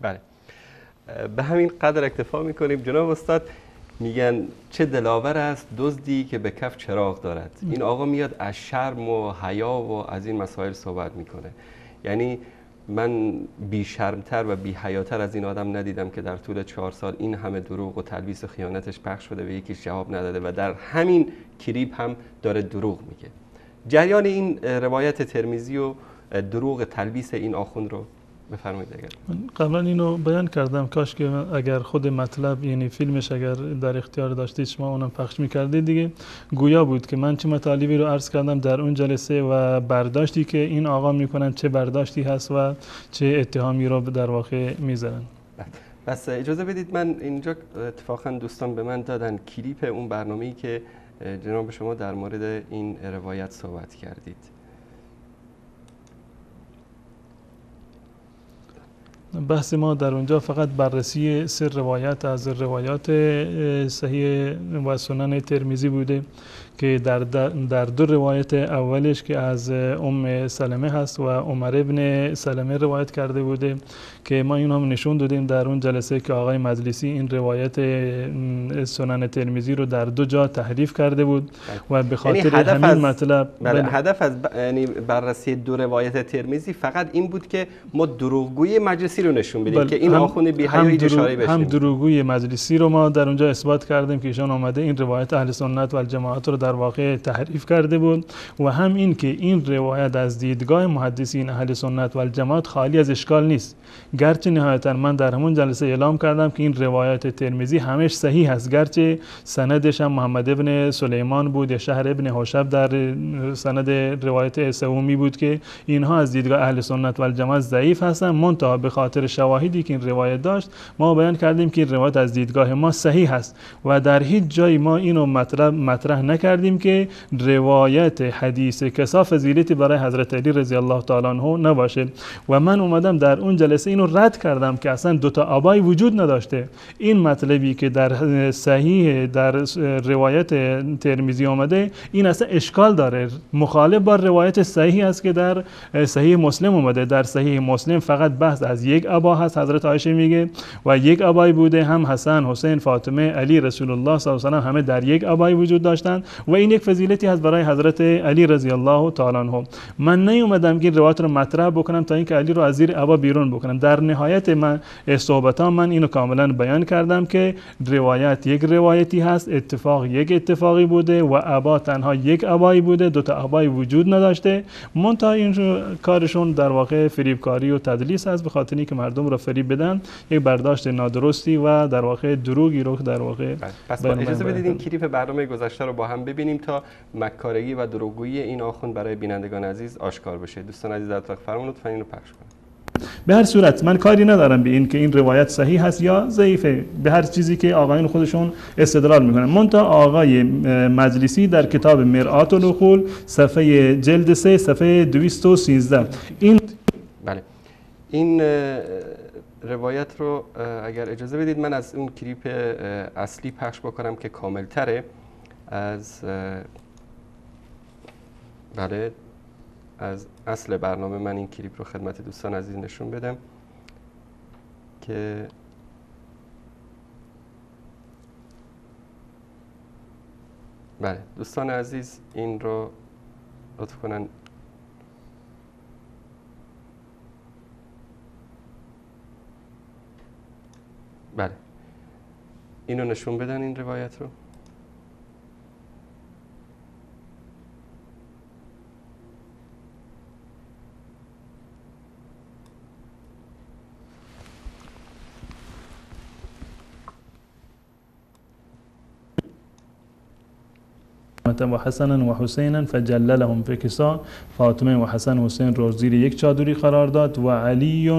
بله، به همین قدر اکتفا میکنیم. جناب استاد میگن چه دلاور است دزدی که به کف چراغ دارد. این آقا میاد از شرم و حیا و از این مسائل صحبت میکنه. یعنی من بی شرمتر و بی حیاتر از این آدم ندیدم که در طول 4 سال این همه دروغ و تلبیس و خیانتش پخش شده و یکیش جواب نداده و در همین کلیپ هم داره دروغ میگه. جریان این روایت ترمذی و دروغ تلبیس این آخوند رو بفرمایید. اگر من قبلا اینو بیان کردم، کاش که اگر خود مطلب یعنی فیلمش اگر در اختیار داشتید شما اونم پخش میکردید دیگه، گویا بود که من چه مطالبی رو عرض کردم در اون جلسه و برداشتی که این آقا میکنن چه برداشتی هست و چه اتهامی رو در واقع میذارن. بس اجازه بدید من اینجا اتفاقا دوستان به من دادن کلیپ اون برنامه‌ای که جناب شما در مورد این روایت صحبت کردید. بحث ما در اونجا فقط بررسی 3 روایت از روایات صحیح و سنن ترمذی بوده که در 2 روایت اولش که از ام سلمه هست و عمر ابن سلمه روایت کرده بوده که ما این هم نشون دادیم در اون جلسه که آقای مجلسی این روایت سنن ترمذی رو در 2 جا تحریف کرده بود و به خاطر همین مطلب هدف از یعنی بررسی 2 روایت ترمذی فقط این بود که ما دروغگوی مجلسی رو نشون بدیم که این آخوند بی حیا اشاره بشه. هم دروغگوی مجلسی رو ما در اونجا اثبات کردیم که ایشان اومده این روایت اهل سنت و الجماعت رو در واقع تحریف کرده بود و هم این که این روایت از دیدگاه محدثین اهل سنت و الجماعت خالی از اشکال نیست، گرچه نهایتا من در همون جلسه اعلام کردم که این روایت ترمذی همش صحیح است، گرچه سندش هم محمد ابن سلیمان بود یا شهر ابن حوشب در سند روایت سومی بود که اینها از دیدگاه اهل سنت و الجماعت ضعیف هستن، منتها به خاطر شواهدی که این روایت داشت ما بیان کردیم که این روایت از دیدگاه ما صحیح است و در هیچ جای ما اینو مطرح نکردیم که روایت حدیث کسا فضیلتی برای حضرت علی رضی الله تعالی عنه نباشه و من اومدم در اون جلسه اینو رد کردم که اصلا 2 تا آبای وجود نداشته. این مطلبی که در صحیح در روایت ترمذی آمده این اصلا اشکال داره، مخالف با روایت صحیح است که در صحیح مسلم اومده. در صحیح مسلم فقط بحث از یک ابا هست، حضرت عایشه میگه و یک ابای بوده، هم حسن، حسین، فاطمه، علی، رسول الله صلی الله علیه و همه در یک ابای وجود داشتن و این یک فضیلتی هست برای حضرت علی رضی الله تعالی عنه. من نیومدم که این روایت رو مطرح بکنم تا اینکه علی رو از زیر عبا بیرون بکنم. در نهایت من صحبتام من اینو کاملا بیان کردم که روایت یک روایتی هست، اتفاق یک اتفاقی بوده و عبا تنها یک عبایی بوده، دو تا عبایی وجود نداشته. منتها این کارشون در واقع فریبکاری و تدلیس هست، به خاطر اینکه مردم رو فریب بدن، یک برداشت نادرستی و در واقع دروغی رو در واقع. پس اجازه بدید این کلیپ برنامه گذشته رو با هم ببینیم تا مکارگی و دروغگویی این آخوند برای بینندگان عزیز آشکار بشه. دوستان عزیز در اتاق فرمان لطفاً اینو پخش کنید. به هر صورت من کاری ندارم به این که این روایت صحیح هست یا ضعیفه، به هر چیزی که آقایون خودشون استدلال میکنن. منتها آقای مجلسی در کتاب مرآت العقول صفحه جلد 3 صفحه 213 این روایت رو اگر اجازه بدید من از اون کلیپ اصلی پخش بکنم که کامل تره از از اصل برنامه. من این کلیپ رو خدمت دوستان عزیز نشون بدم که دوستان عزیز این رو لطف کنن اینو نشون بدن این روایت رو. و حسن و حسین فجللهم فی کسا، فاطمه و حسن و حسین رو زیر یک چادری قرار داد و علی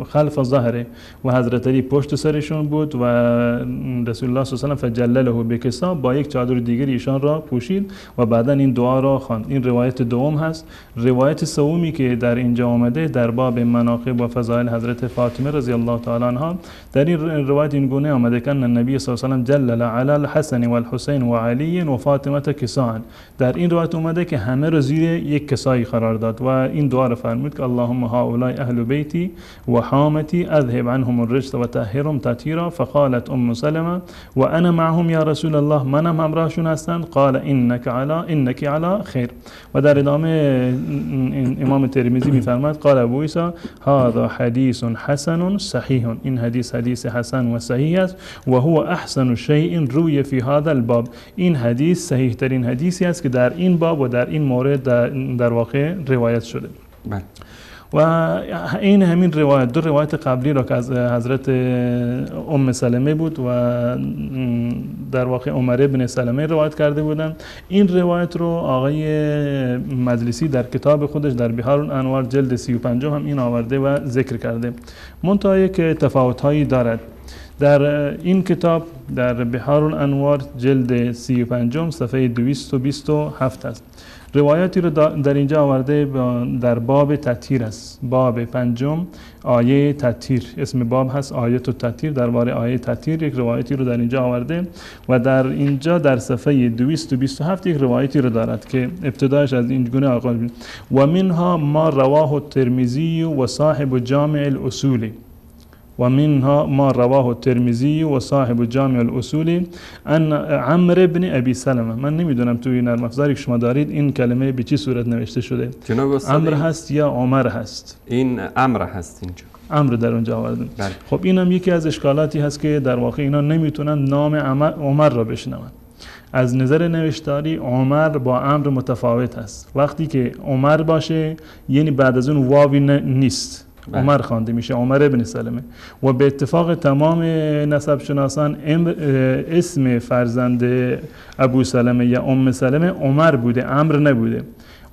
خلف ظهره و حضرت علی پشت سرشون بود و رسول الله صلی الله علیه و سلم فجلله بکسا با یک چادر دیگری ایشان را پوشید و بعدا این دعا را خواند. این روایت دوم هست. روایت سومی که در اینجا آمده در باب مناقب و فضائل حضرت فاطمه رضی الله تعالی عنها، در این روایت این گونه آمده که النبی صلی الله علیه و سلم جلل علی الحسن و الحسین و علی و فاطمه کسان. در این روایت اومده که همه رو زیر یک کسایی قرار داد و این دعا رو فرمود که اللهم هؤلاء اهل بیتی و حامتی اذهب عنهم الرجس و طهرهم تطهیرا. فقالت ام سلمة و انا معهم یا رسول الله، منم همراهشون هستند. قال انك علی خیر. و در ادامه امام ترمذی میفرماد قال ابو عیسی هذا حدیث حسن صحیح، این حدیث حسن و صحیح است و هو احسن شیء روی فی هذا الباب، این حدیث صحیح ترین حدیثی است که در این باب و در این مورد در واقع روایت شده. و این همین روایت، دو روایت قبلی را که از حضرت ام سلمه بود و در واقع عمر ابن سلمه روایت کرده بودن، این روایت رو آقای مجلسی در کتاب خودش در بحار الانوار جلد 35 هم این آورده و ذکر کرده. منتها یک تفاوت‌هایی دارد. در این کتاب در بحار الانوار جلد 35 صفحه 227 است. روایتی رو در اینجا آورده در باب تطهیر است. باب 5 آیه تطهیر، اسم باب هست آیت التطهیر، درباره آیه تطهیر یک روایتی رو در اینجا آورده و در اینجا در صفحه 227 یک روایتی رو دارد که ابتدایش از این گونه آغاز میشه و منها ما رواه الترمذی و صاحب جامع الاصول و منها ما رواه الترمذی و صاحب جامع الاصول ان عمرو بن ابی سلمه. من نمیدونم توی نرم افزاری که شما دارید این کلمه به چی صورت نوشته شده، عمرو هست یا عمر هست؟ این عمرو هست اینجا، عمرو در اونجا آورده. خب اینم یکی از اشکالاتی هست که در واقع اینا نمیتونن نام عمر را بشنون. از نظر نوشتاری عمر با عمرو متفاوت است. وقتی که عمر باشه یعنی بعد از اون واوی نیست، عمر خوانده میشه، عمر ابن سلمه. و به اتفاق تمام نسب شناسان اسم فرزند ابو سلمه یا ام سلمه عمر بوده، عمرو نبوده.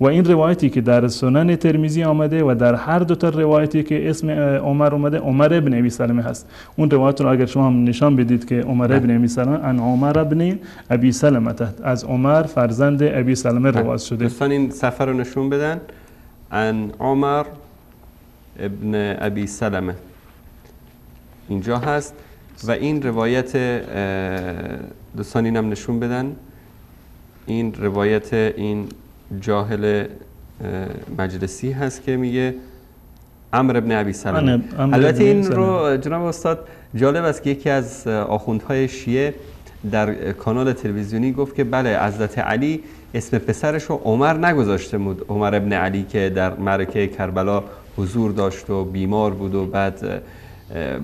و این روایتی که در سنن ترمذی آمده و در هر دو تا روایتی که اسم عمر اومده عمر ابن ابی سلمه هست. اون روایت رو اگر شما هم نشان بدید که عمر ابن ابی سلمه ان عمر ابن ابی سلمه از عمر فرزند ابی سلمه روایت شده. دوستان این صفحه رو نشون بدن، ان عمر ابن ابی سلمه اینجا هست و این روایت دوستان اینم نشون بدن، این روایت این جاهل مجلسی هست که میگه عمرو ابن ابی سلمه. البته این رو جناب استاد جالب است که یکی از آخوندهای شیعه در کانال تلویزیونی گفت که بله حضرت علی اسم پسرش رو عمر نگذاشته بود، عمر ابن علی که در معرکه کربلا حضور داشت و بیمار بود و بعد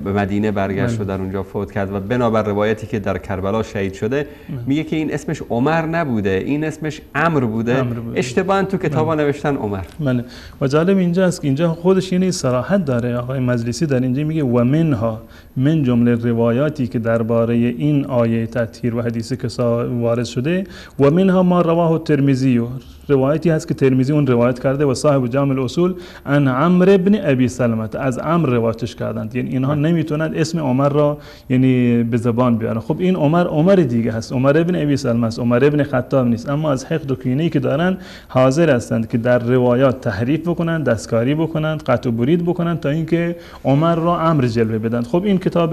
به مدینه برگشت و در اونجا فوت کرد و بنابر روایتی که در کربلا شهید شده میگه که این اسمش عمر نبوده، این اسمش عمرو بوده. اشتباهاً تو کتابا نوشتن عمر. بله. و جالب اینجا است که اینجا خودش یعنی صراحت داره آقای مجلسی در اینجا میگه و منها، من جمله روایاتی که درباره این آیه تطهیر و حدیث کسا وارد شده، و منها ما رواه الترمذی، روایتی هست که ترمذی اون روایت کرده و صاحب جامع الاصول ان عمرو ابن ابی سلمة، از عمرو روایتش کردند. یعنی اینها نمیتونند اسم عمر را یعنی به زبان بیارن. خب این عمر دیگه هست، عمر ابن ابی سلمة است، عمر ابن خطاب نیست. اما از حقد و کینه‌ای که دارن حاضر هستند که در روایات تحریف بکنند، دستکاری بکنند، قطع و برید بکنند تا اینکه عمر را عمرو جلوه بدن. خب این کتاب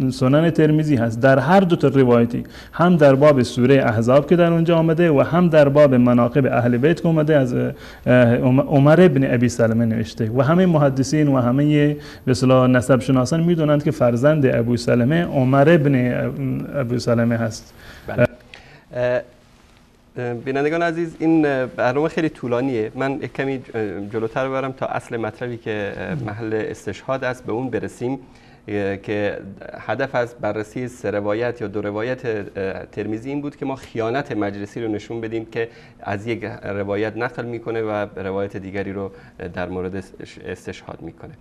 سنن ترمذی هست، در هر دو تا روایتی، هم در باب سوره احزاب که در اونجا آمده و هم در باب مناقب اهل بیت که اومده از عمر ابن ابی سلمة نوشته و همه محدثین و همه به اصطلاح نسب شناسان میدونند که فرزند ابو سلمة عمر ابن ابو سلمة هست. بینندگان عزیز، این برنامه خیلی طولانیه، من یک کمی جلوتر برم تا اصل مطلبی که محل استشهاد است به اون برسیم که هدف از بررسی سه روایت یا دو روایت ترمذی این بود که ما خیانت مجلسی رو نشون بدیم که از یک روایت نقل میکنه و روایت دیگری رو در مورد استشهاد میکنه.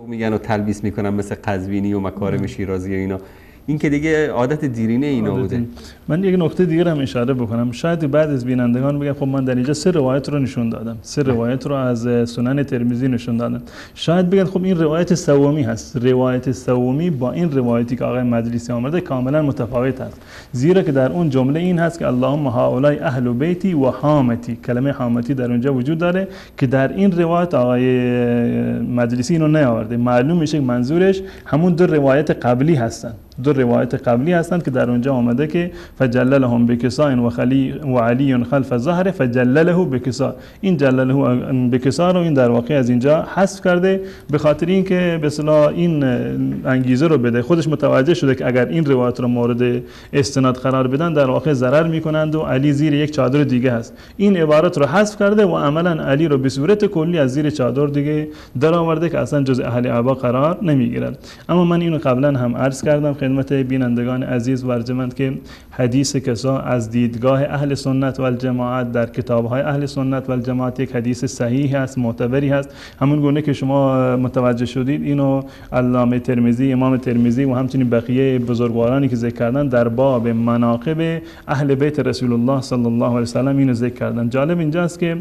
میگن و تلبیس میکنن مثل قزوینی و مکارم شیرازی و اینا، این که دیگه عادت دیرینه اینا بوده. من یک نکته دیگر هم اشاره بکنم. شاید بعد از بینندگان بگن خب من در اینجا سه روایت رو نشون دادم، سه روایت رو از سنن ترمذی نشون دادم. شاید بگن خب این روایت سومی هست. روایت سومی با این روایتی که آقای مجلسی آورده کاملا متفاوت است، زیرا که در اون جمله این هست که اللهم هؤلاء اهل بیتی و حامتی، کلمه حامتی در اونجا وجود داره که در این روایت آقای مجلسی اینو نیاورده. معلوم میشه که منظورش همون دو روایت قبلی هستن، دو روایت قبلی هستند که در اونجا آمده که فجللهم بکساء و علی خلف ظهر فجلله بکساء. این جلله بکساء رو این در واقع از اینجا حذف کرده به خاطر اینکه به اصطلاح این انگیزه رو بده. خودش متوجه شده که اگر این روایت رو مورد استناد قرار بدن در واقع ضرر میکنند و علی زیر یک چادر دیگه هست. این عبارت رو حذف کرده و عملا علی رو به صورت کلی از زیر چادر دیگه در آورده که اصلا جز اهل عبا قرار نمیگیرد. اما من اینو قبلا هم عرض کردم خدمت بینندگان عزیز و ارجمند که حدیث کسا از دیدگاه اهل سنت و الجماعت در کتاب‌های اهل سنت و الجماعت یک حدیث صحیح است، معتبری هست. همون گونه که شما متوجه شدید اینو علامه ترمذی، امام ترمذی و همچنین بقیه بزرگوارانی که ذکر کردن در باب مناقب اهل بیت رسول الله صلی الله علیه و سلم اینو ذکر کردن. جالب اینجاست که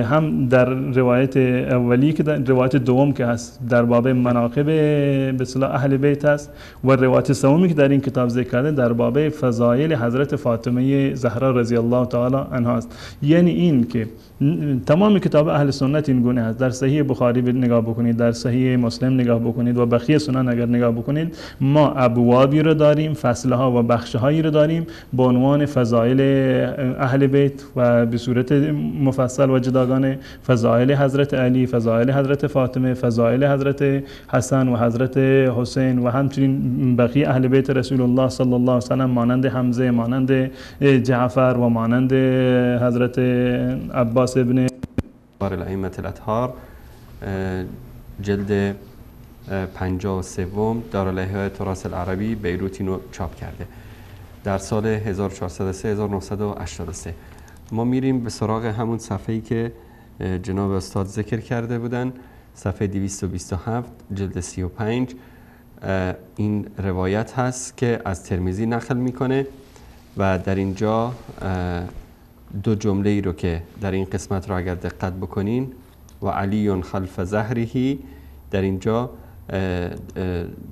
هم در روایت اولی که روایت دوم که هست در باب مناقب به اصطلاح اهل بیت است و روایت سومی که در این کتاب ذکر کرده در باب فضایل حضرت فاطمه زهرا رضی الله تعالی عنها است. یعنی این که تمام کتاب اهل سنت این گونه است. در صحیح بخاری نگاه بکنید، در صحیح مسلم نگاه بکنید و بقیه سنن اگر نگاه بکنید، ما ابوابی رو داریم، فصلها و بخشهایی رو داریم به عنوان فضایل اهل بیت و به صورت مفصل و جداگانه فضایل حضرت علی، فضایل حضرت فاطمه، فضایل حضرت حسن و حضرت حسین و همچنین بقیه اهل بیت رسول الله صلی الله علیه و سلم مانند حمزه، مانند جعفر و مانند حضرت عباس ابن الائمة الاطهار، جلد 53 دارالحیاء تراث العربی بیروت اینو چاپ کرده در سال 1403 1983. ما میریم به سراغ همون صفحه‌ای که جناب استاد ذکر کرده بودن، صفحه 227 جلد 35. این روایت هست که از ترمذی نقل میکنه و در اینجا دو جمله ای رو که در این قسمت رو اگر دقت بکنین و علی خلف ظهره، در اینجا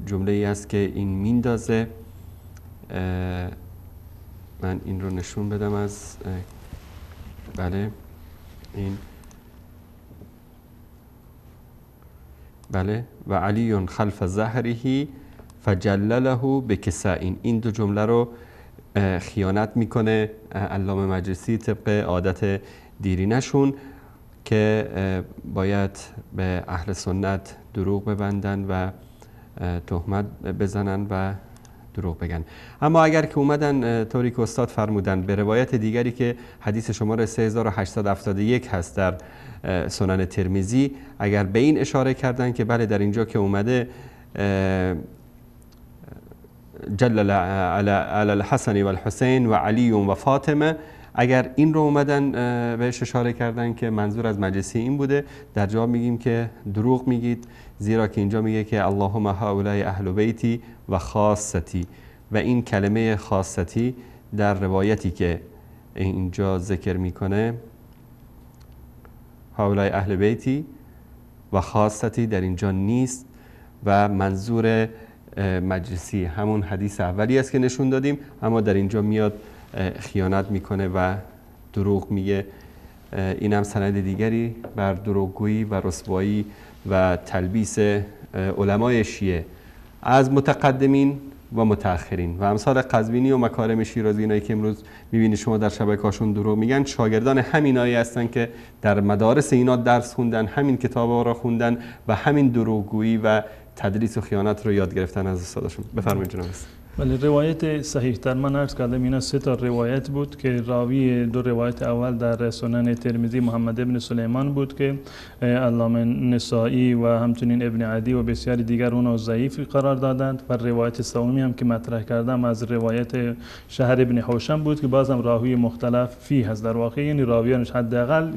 جمله ای هست که این میندازه. من این رو نشون بدم از بله، این بله و علی خلف ظهره فجلله بکسائین. این دو جمله رو خیانت میکنه علامه مجلسی طبق عادت دیرینشون که باید به اهل سنت دروغ ببندن و تهمت بزنن و دروغ بگن. اما اگر که اومدن طوری که استاد فرمودن به روایت دیگری که حدیث شماره 3871 هست در سنن ترمذی، اگر به این اشاره کردن که بله در اینجا که اومده جلل علی الحسن و الحسین و علی و فاطمه، اگر این رو اومدن بهش اشاره کردن که منظور از مجلسی این بوده، در جواب میگیم که دروغ میگید، زیرا که اینجا میگه که اللهم هؤلاء اهل بیتی و خاصتی، و این کلمه خاصتی در روایتی که اینجا ذکر میکنه هؤلاء اهل بیتی و خاصتی در اینجا نیست و منظور مجلسی همون حدیث اولی است که نشون دادیم، اما در اینجا میاد خیانت میکنه و دروغ میگه. این هم سند دیگری بر دروغگویی و رسوایی و تلبیس علمای شیعه از متقدمین و متأخرین و امثال قزوینی و مکارم شیرازی، اینایی که امروز میبینید شما در شبکه‌هاشون دروغ میگن، شاگردان همینایی هستن که در مدارس اینا درس خوندن، همین کتابا رو خوندن و همین دروغگویی و تدریس و خیانت رو یاد گرفتن از استادشون. بفرمایید جناب. ولی روایت صحیح تر من عرض کردم اینا 3 تا روایت بود که راوی 2 روایت اول در سنن ترمذی محمد ابن سلیمان بود که علامه نسائی و همچنین ابن عدی و بسیاری دیگر اونو ضعیف قرار دادند، و روایت سومی هم که مطرح کردم از روایت شهر ابن حوشم بود که بازم راوی مختلف فی هست، در واقع یعنی راویانش حداقل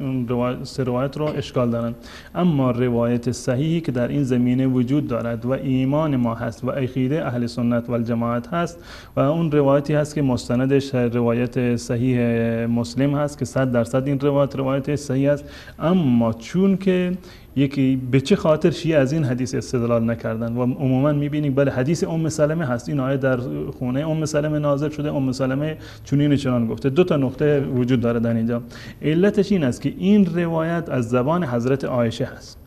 3 روایت رو اشکال دارن. اما روایت صحیحی که در این زمینه وجود دارد و ایمان ما هست و عقیده اهل سنت و الجماعت هست و اون روایتی هست که مستندش روایت صحیح مسلم هست که 100% این روایت صحیح است. اما چون که یکی به چه خاطر شیعه از این حدیث استدلال نکردن و عموما میبینیم بله حدیث ام سلمه هست، این آیه در خونه ام سلمه نازل شده، ام سلمه چنین چنان گفته. 2 تا نقطه وجود داره در اینجا. علتش این است که این روایت از زبان حضرت عایشه هست.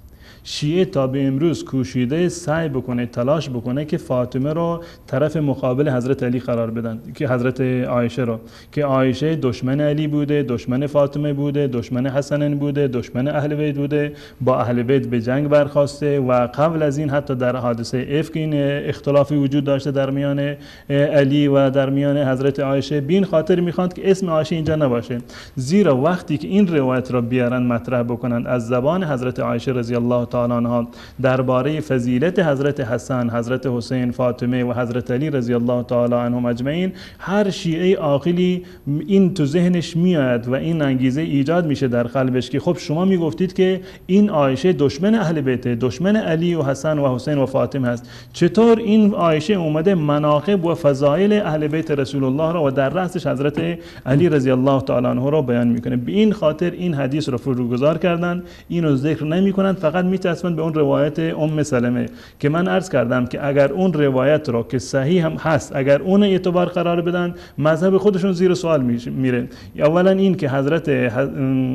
شیعه تا به امروز کوشیده سعی بکنه، تلاش بکنه که فاطمه رو طرف مقابل حضرت علی قرار بدن، که حضرت عایشه رو، که عایشه دشمن علی بوده، دشمن فاطمه بوده، دشمن حسن بوده، دشمن اهل بیت بوده، با اهل بیت به جنگ برخواسته و قبل از این حتی در حادثه افک این اختلافی وجود داشته در میان علی و در میان حضرت عایشه. بین خاطر میخواند که اسم عایشه اینجا نباشه، زیرا وقتی که این روایت را بیارن مطرح بکنن از زبان حضرت عایشه رضی الله تعالی عنها درباره فضیلت حضرت حسن، حضرت حسین، فاطمه و حضرت علی رضی الله تعالی عنهم اجمعین، هر شیعه عاقلی این تو ذهنش میاد و این انگیزه ایجاد میشه در قلبش که خب شما میگفتید که این عایشه دشمن اهل بیت، دشمن علی و حسن و حسین و فاطمه هست، چطور این عایشه اومده مناقب و فضایل اهل بیت رسول الله را و در رأسش حضرت علی رضی الله تعالی عنه را بیان میکنه؟ به این خاطر این حدیث رو فروگذار کردن، اینو ذکر نمیکنند، فقط میچسبند به اون روایت ام سلمه که من عرض کردم که اگر اون روایت رو که صحیح هم هست اگر اون اعتبار قرار بدن، مذهب خودشون زیر سوال میره. اولا این که حضرت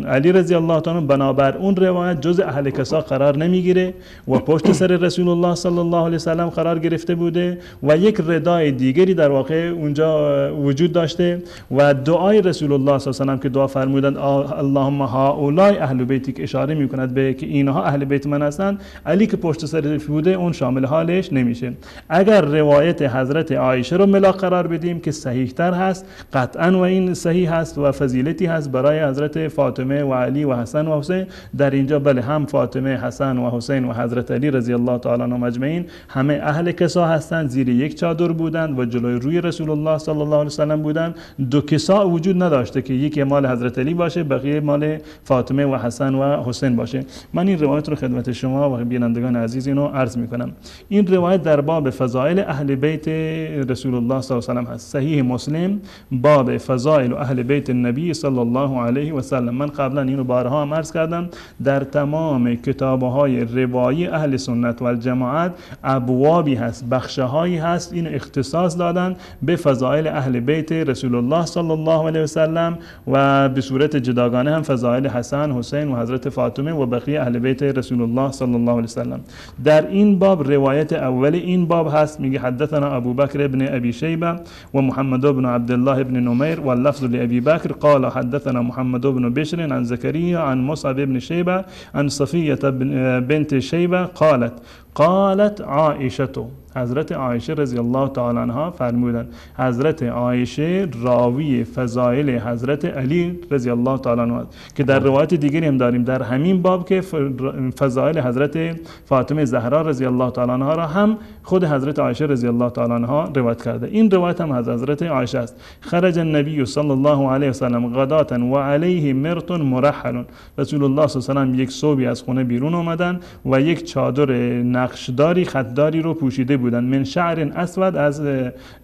علی رضی الله تعالی بنابر اون روایت جز اهل کسا قرار نمیگیره و پشت سر رسول الله صلی الله علیه و سلم قرار گرفته بوده و یک ردای دیگری در واقع اونجا وجود داشته و دعای رسول الله صلی الله علیه و سلم که دعا فرمودند اللهم هؤلاء اهل بیتی که اشاره میکند به که اینها اهل بیت من هستند، علی که پشت سرش بوده اون شامل حالش نمیشه. اگر روایت حضرت عایشه رو ملاک قرار بدیم که صحیح تر هست قطعا و این صحیح هست و فضیلتی هست برای حضرت فاطمه و علی و حسن و حسین، در اینجا بله هم فاطمه، حسن و حسین و حضرت علی رضی الله تعالی عنهم اجمعین همه اهل کسا هستند، زیر یک چادر بودند و جلوی روی رسول الله صلی الله علیه و سلم بودند. 2 کسا وجود نداشته که یکی مال حضرت علی باشه بقیه مال فاطمه و حسن و حسین باشه. من این روایت رو خدمت شما و بینندگان عزیز اینو عرض میکنم. این روایت در باب فضائل اهل بیت رسول الله صلی الله علیه و سلم هست، صحیح مسلم باب فضائل اهل بیت النبی صلی الله علیه و سلم. من قبلا اینو بارها هم عرض کردم، در تمام کتاب‌های روایی اهل سنت و الجماعت ابوابی هست، بخشهایی هست این اختصاص دادن به فضائل اهل بیت رسول الله صلی الله علیه و سلم و به صورت جداگانه هم فضائل حسن، حسین و حضرت فاطمه و بقیه اهل بیت رسول الله صلی الله علیه وسلم. در این باب روایت اول این باب هست، میگه حدثنا ابو بکر ابن ابی شیبه و محمد بن عبد الله ابن نمیر و اللفظ لابی بکر قال حدثنا محمد بن بشر عن زكريا عن مصعب بن شيبه عن صفيه بنت شيبه قالت عائشه، حضرت عایشه رضی الله تعالی عنها فرمودند، حضرت عایشه راوی فضائل حضرت علی رضی الله تعالی عنها که در روایت دیگری هم داریم در همین باب که فضائل حضرت فاطمه زهرا رضی الله تعالی عنها را هم خود حضرت عایشه رضی الله تعالی عنها روایت کرده. این روایت هم از حضرت عایشه است. خرج النبی صلی الله علیه و سلم غداة و علیه مرط مرحل، رسول الله صلی الله علیه و یک صبحی از خونه بیرون آمدن و یک چادر نقشداری خطداری رو پوشیده بودند، من شعر اسود، از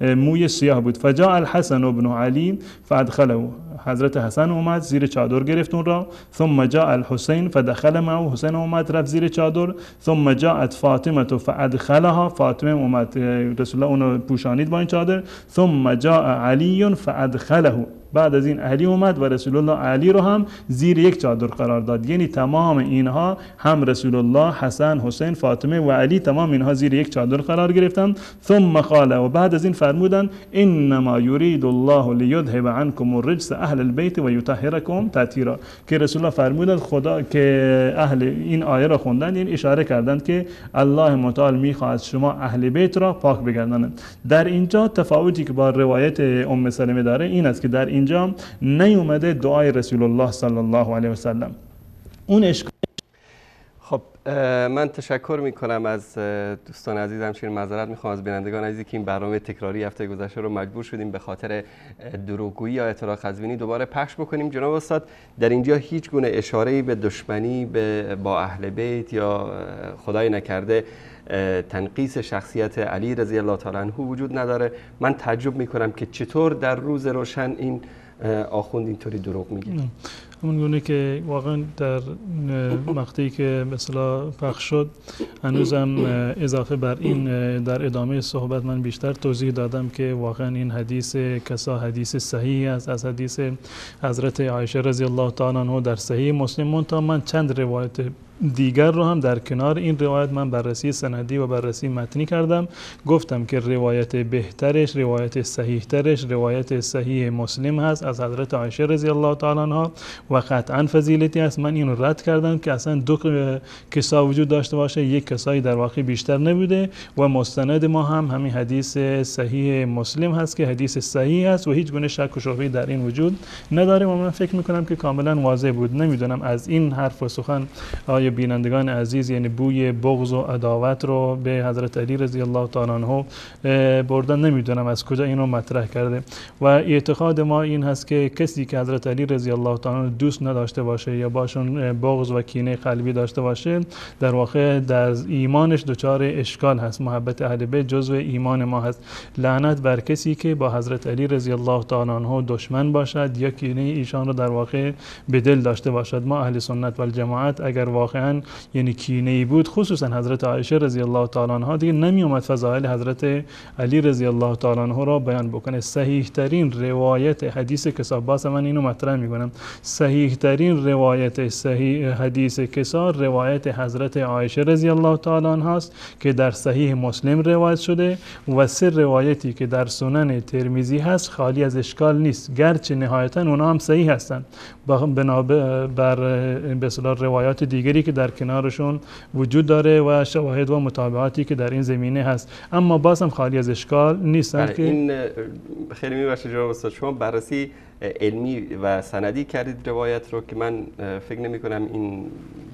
موی سیاه بود. فجاء الحسن ابن علی فادخله، حضرت حسن اومد زیر چادر گرفت اون را. ثم جاء الحسین فدخل معه، حسین اومد رفت زیر چادر. ثم جاءت فاطمه فادخلها، فاطمه اومد رسول الله اونو پوشانید با این چادر. ثم جاء علی فادخله، بعد از این علی اومد و رسول الله علی رو هم زیر یک چادر قرار داد. یعنی تمام اینها، هم رسول الله، حسن، حسین، فاطمه و علی، تمام اینها زیر یک چادر قرار گرفتن. ثم قال، و بعد از این فرمودن انما یرید الله لیذهب عنکم الرجس اهل البیت و یطهرکم تطهیرا، که رسول الله فرمودند خدا که اهل این آیه را خوندن، این اشاره کردند که الله متعال میخواهد شما اهل بیت را پاک بگردانند. در اینجا تفاوتی که با روایت ام سلمه داره این است که در اینجا نیومده دعای رسول الله صلی الله علیه و سلم. اون اشکال. خب من تشکر میکنم از دوستان عزیز، همچنین معذرت میخوام از بینندگان عزیزی که این برنامه تکراری هفته گذشته رو مجبور شدیم به خاطر دروغگویی یا اطلاع خزینی دوباره پخش بکنیم. جناب استاد، در اینجا هیچ گونه اشاره‌ای به دشمنی با اهل بیت یا خدای نکرده تنقیص شخصیت علی رضی الله تعالی عنه وجود نداره. من تعجب میکنم که چطور در روز روشن این آخوند اینطوری دروغ میگه. همون گونه که واقعا در مقطعی که مثلا پخش شد، هنوزم اضافه بر این در ادامه صحبت من بیشتر توضیح دادم که واقعا این حدیث کسا حدیث صحیح است، از حدیث حضرت عایشه رضی الله تعالی عنها در صحیح مسلم. منتها من چند روایت دیگر رو هم در کنار این روایت من بررسی سندی و بررسی متنی کردم. گفتم که روایت بهترش، روایت صحیحترش، روایت صحیح مسلم هست از حضرت عایشه رضی الله تعالی عنها و قطعا فضیلتی است. من اینو رد کردم که اصلا دو کسا وجود داشته باشه، یک کسایی در واقع بیشتر نبوده و مستند ما هم همین حدیث صحیح مسلم هست که حدیث صحیح است و هیچ گونه شک و شبهه‌ای در این وجود نداره و من فکر میکنم که کاملا واضح بود. نمیدونم از این حرف و سخن بینندگان عزیز یعنی بوی بغض و عداوت رو به حضرت علی رضی الله تعالی عنه بردن، نمیدونم از کجا اینو مطرح کرده و اعتقاد ما این هست که کسی که حضرت علی رضی الله تعالی عنه دوست نداشته باشه یا باشون بغض و کینه قلبی داشته باشه، در واقع در ایمانش دچار اشکال هست. محبت اهل بیت جزو ایمان ما هست. لعنت بر کسی که با حضرت علی رضی الله تعالی عنه دشمن باشد یا کینه ایشان رو در واقع به دل داشته باشد. ما اهل سنت و الجماعت اگر واقعا یعنی کینه‌ای بود، خصوصا حضرت عایشه رضی الله تعالی عنها، دیگه نمی اومد فضائل حضرت علی رضی الله تعالی عنه را بیان بکنه. صحیح ترین روایت حدیث کسا، باز من اینو مطرح میکنم، صحیح ترین روایت صحیح حدیث کسا روایت حضرت عایشه رضی الله تعالی عنها است که در صحیح مسلم روایت شده و سه روایتی که در سنن ترمذی هست خالی از اشکال نیست، گرچه نهایتا اونا هم صحیح هستند بنابر به اصطلاح روایات دیگری که در کنارشون وجود داره و شواهد و مطابقاتی که در این زمینه هست، اما باز هم خالی از اشکال نیستن. که این خیلی میباشه جناب استاد، شما بررسی علمی و سندی کردید روایت رو که من فکر نمی کنم این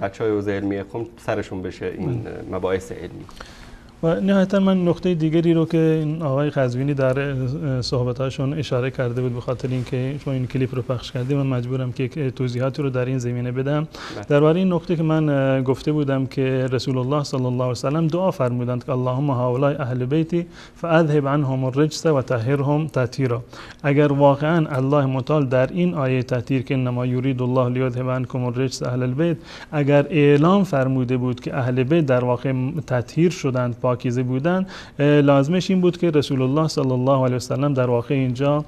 بچهای حوزه علمی خم سرشون بشه این مباحث علمی. و نهایتا من نقطه دیگری رو که این آقای قزوینی در صحبتاشون اشاره کرده بود، به خاطر اینکه شما این کلیپ رو پخش کردیم من مجبورم که توضیحاتی رو در این زمینه بدم. درباره این نقطه که من گفته بودم که رسول الله صلی الله علیه و سلم دعا فرمودند که اللهم هؤلاء اهل بیتی فاذهب عنهم الرجس و طهرهم تطهیرا. اگر واقعا الله متعال در این آیه تطهیر که انما یرید الله لیذهب عنکم الرجس اهل البیت، اگر اعلام فرموده بود که اهل بیت در واقع تطهیر شدند، پاکیزه بودن، لازمش این بود که رسول الله صلی الله علیه و سلم در واقع اینجا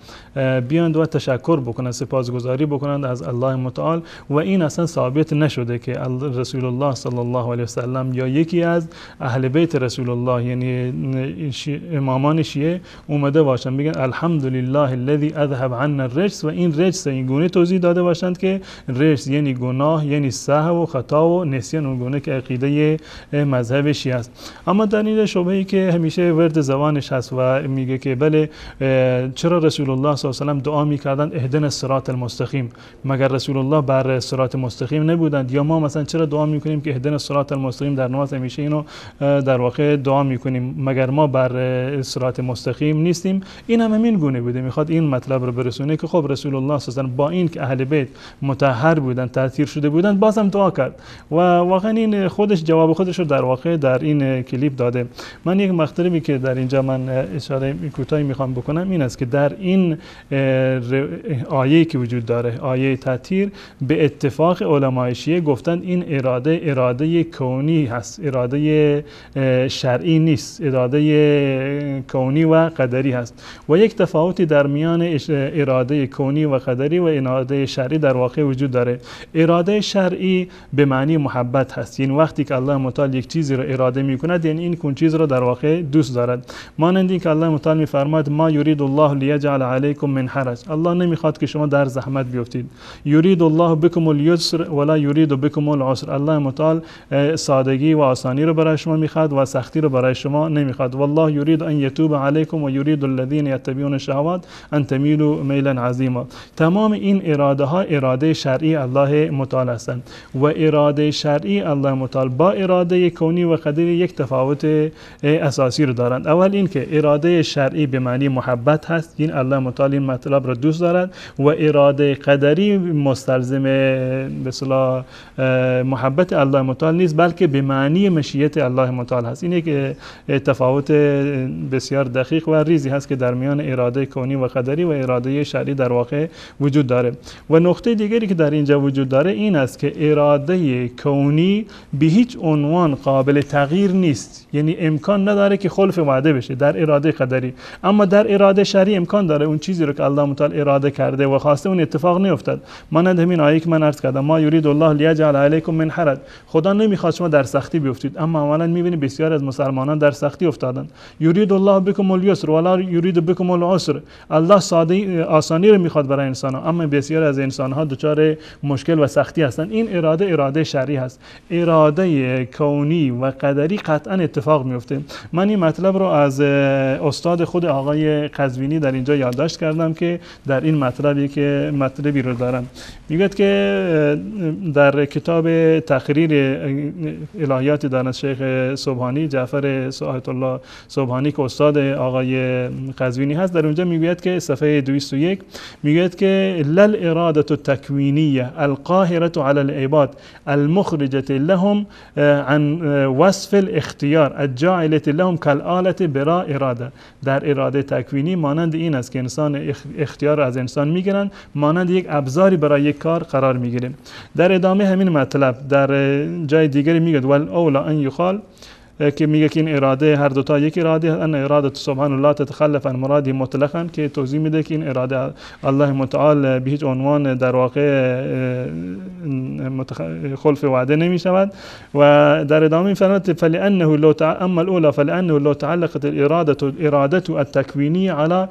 بیاند و تشکر بکنند، سپاسگزاری بکنند از الله متعال. و این اصلا ثابت نشده که رسول الله صلی الله علیه و سلم یا یکی از اهل بیت رسول الله، یعنی امامان شیعه، اومده باشن بگن الحمدلله الذی اذهب عنا الرجس، و این رجس این گونه توضیح داده باشند که رجس یعنی گناه، یعنی سهو و خطا و نسیان، اون گونه که عقیده مذهب شیعه است. اما در این شبهه‌ای که همیشه ورد زبانش هست و میگه که بله چرا رسول الله صلی الله علیه و سلم دعا میکردند اهدنا الصراط المستقیم، مگر رسول الله بر صراط مستقیم نبودند؟ یا ما مثلا چرا دعا میکنیم که اهدنا الصراط المستقیم در نماز همیشه اینو در واقع دعا میکنیم، مگر ما بر صراط مستقیم نیستیم؟ این هم همین گونه بوده، میخواد این مطلب رو برسونه که خب رسول الله صلی الله علیه و با این که اهل بیت مطهر بودند، تطهیر شده بودند، بازم دعا کرد و واقعا این خودش جواب خودش رو در واقع در این کلیپ داده. من یک مطلبی که در اینجا من اشاره کوتاهی میخوام بکنم این است که در این آیه که وجود داره، آیه تطهیر، به اتفاق علمای شیعه گفتند این اراده کونی هست، اراده شرعی نیست، اراده کونی و قدری هست. و یک تفاوتی در میان اراده کونی و قدری و اراده شرعی در واقع وجود داره. اراده شرعی به معنی محبت هست، یعنی وقتی که الله متعال یک چیزی را اراده میکند یعنی این چیز را در واقع دوست دارد. مانند این که الله متعال میفرماید ما یرید الله لیجعل علیکم من حرج، الله نمیخواد که شما در زحمت بیفتید. یرید الله بكم اليسر ولا یرید بكم العسر، الله متعال سادگی و آسانی رو برای شما میخواد و سختی رو برای شما نمیخواد. والله یرید ان یتوب علیکم و یرید الذین یتبعون الشهوات ان تمیلوا میلا عظیما. تمام این اراده ها اراده شرعی الله متعال هستند و اراده شرعی الله متعال با اراده کونی و قدری یک تفاوت اساسی رو دارند. اول این که اراده شرعی به معنی محبت هست، این الله متعال این مطلب را دوست دارد، و اراده قدری مستلزم به اصطلاح محبت الله متعال نیست، بلکه به معنی مشیت الله متعال هست. این یک تفاوت بسیار دقیق و ریزی هست که در میان اراده کونی و قدری و اراده شرعی در واقع وجود داره. و نقطه دیگری که در اینجا وجود داره این است که اراده کونی به هیچ عنوان قابل تغییر نیست، یعنی امکان نداره که خلف وعده بشه در اراده قدری. اما در اراده شرعی امکان داره اون چیزی رو که الله متعال اراده کرده و خواسته اون اتفاق نیفتاد. مانند همین آیه که من عرض کردم ما یرید الله لیجعل علیکم من حرج، خدا نمیخواد شما در سختی بیفتید، اما عملا میبینید بسیار از مسلمانان در سختی افتادن. یرید الله بكم الیسر ولا یرید بكم العسر، الله آسانی رو میخواد برای انسان ها، اما بسیار از انسان ها دچار مشکل و سختی هستند. این اراده شرعی هست. اراده کونی و قدری قطعا اتفاق میفته. من این مطلب رو از استاد خود آقای قزوینی در اینجا یادداشت کردم که در این مطلبی رو دارم. میگه که در کتاب تقریر الهیات دارند شیخ سبحانی، جعفر آیت الله سبحانی که استاد آقای قزوینی هست، در اونجا میگوید که صفحه 201 میگوید که لل اراده التکوینیه القاهره علی العباد المخرجه لهم عن وصف الاختیار الجاعله لهم کالآلة بلا اراده. در اراده تکوینی مانند این است که انسان اختیار از انسان میگیرن، مانند یک ابزاری برای یک کار قرار میگیره. در ادامه همین مطلب در جای دیگری میگه والاولی ان یقال، که میگه که این اراده هر دوتا یک اراده، ان اراده سبحان الله تتخلف عن مرادی مطلقا، که توضیح میده که این اراده الله متعال به هیچ عنوان در واقع خلف وعده نمی شود. و در ادامه میفرماید فلانه لو اما الاولى فلانه لو تعلقت اراده التكوينيه على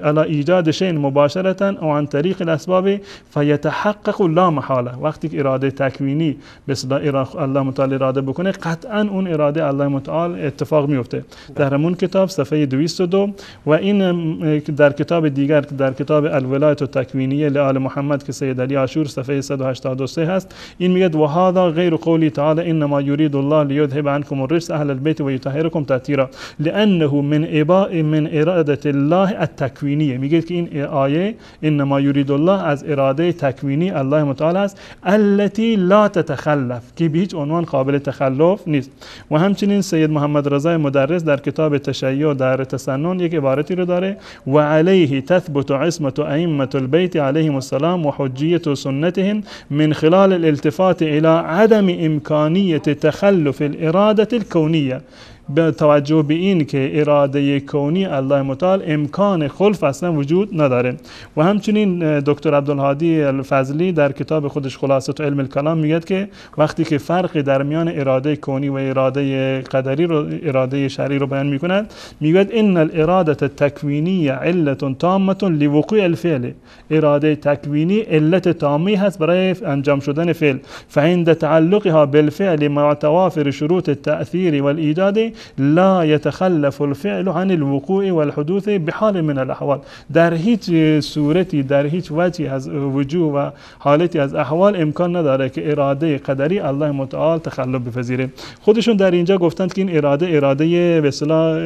على ایجاد شيء مباشره او عن طریق الاسباب فيتحقق لا محاله. وقتی که اراده تکوینی به اصطلاح الله متعال اراده بکنه قطعا اون اراده الله متعال اتفاق میفته. در همون کتاب صفحه 202 و این در کتاب دیگر در کتاب الولایت التکوینیه لآل محمد که سید علی عاشور صفحه 183 هست، این میگه و هذا غیر قولی تعالی انما یرید الله لیذهب عنکم الرجس اهل البیت و یطهرکم تطهیرا لانه من اراده الله التکوینیه. میگه که این آیه انما یرید الله از اراده تکوینی الله متعال است التي لا تتخلف، که به هیچ عنوان قابل تخلف نیست. و همچنین سید محمد رضا مدرس در کتاب تشیع در تسنن یک عبارتی رو داره و علیه تثبت عصمت ائمه البیت علیهم السلام و حجیت سنتهم من خلال الالتفات الى عدم امکانیت تخلف الاراده الکونیه. به توجه به این که اراده کونی الله متعال امکان خلف اصلا وجود نداره. و همچنین دکتر عبدالهادی الفضلی در کتاب خودش خلاصه علم الکلام میگه که وقتی که فرق در میان اراده کونی و اراده قدری رو، اراده شرعی رو بیان میکند، میگه ان الاراده التکوینی علت تامه لوقوع الفعل. اراده تکوینی علت تامی هست برای انجام شدن فعل. فعند تعلقها بالفعل مع توافر شروط التأثیر والإيجاد لا يتخلف الفعل عن الوقوع والحدوث بحال من الاحوال. در هیچ صورتی، در هیچ وجهی از وجوه و حالتی از احوال امکان نداره که اراده قدری الله متعال تخلف بپذیره. خودشون در اینجا گفتند که این اراده به اصطلاح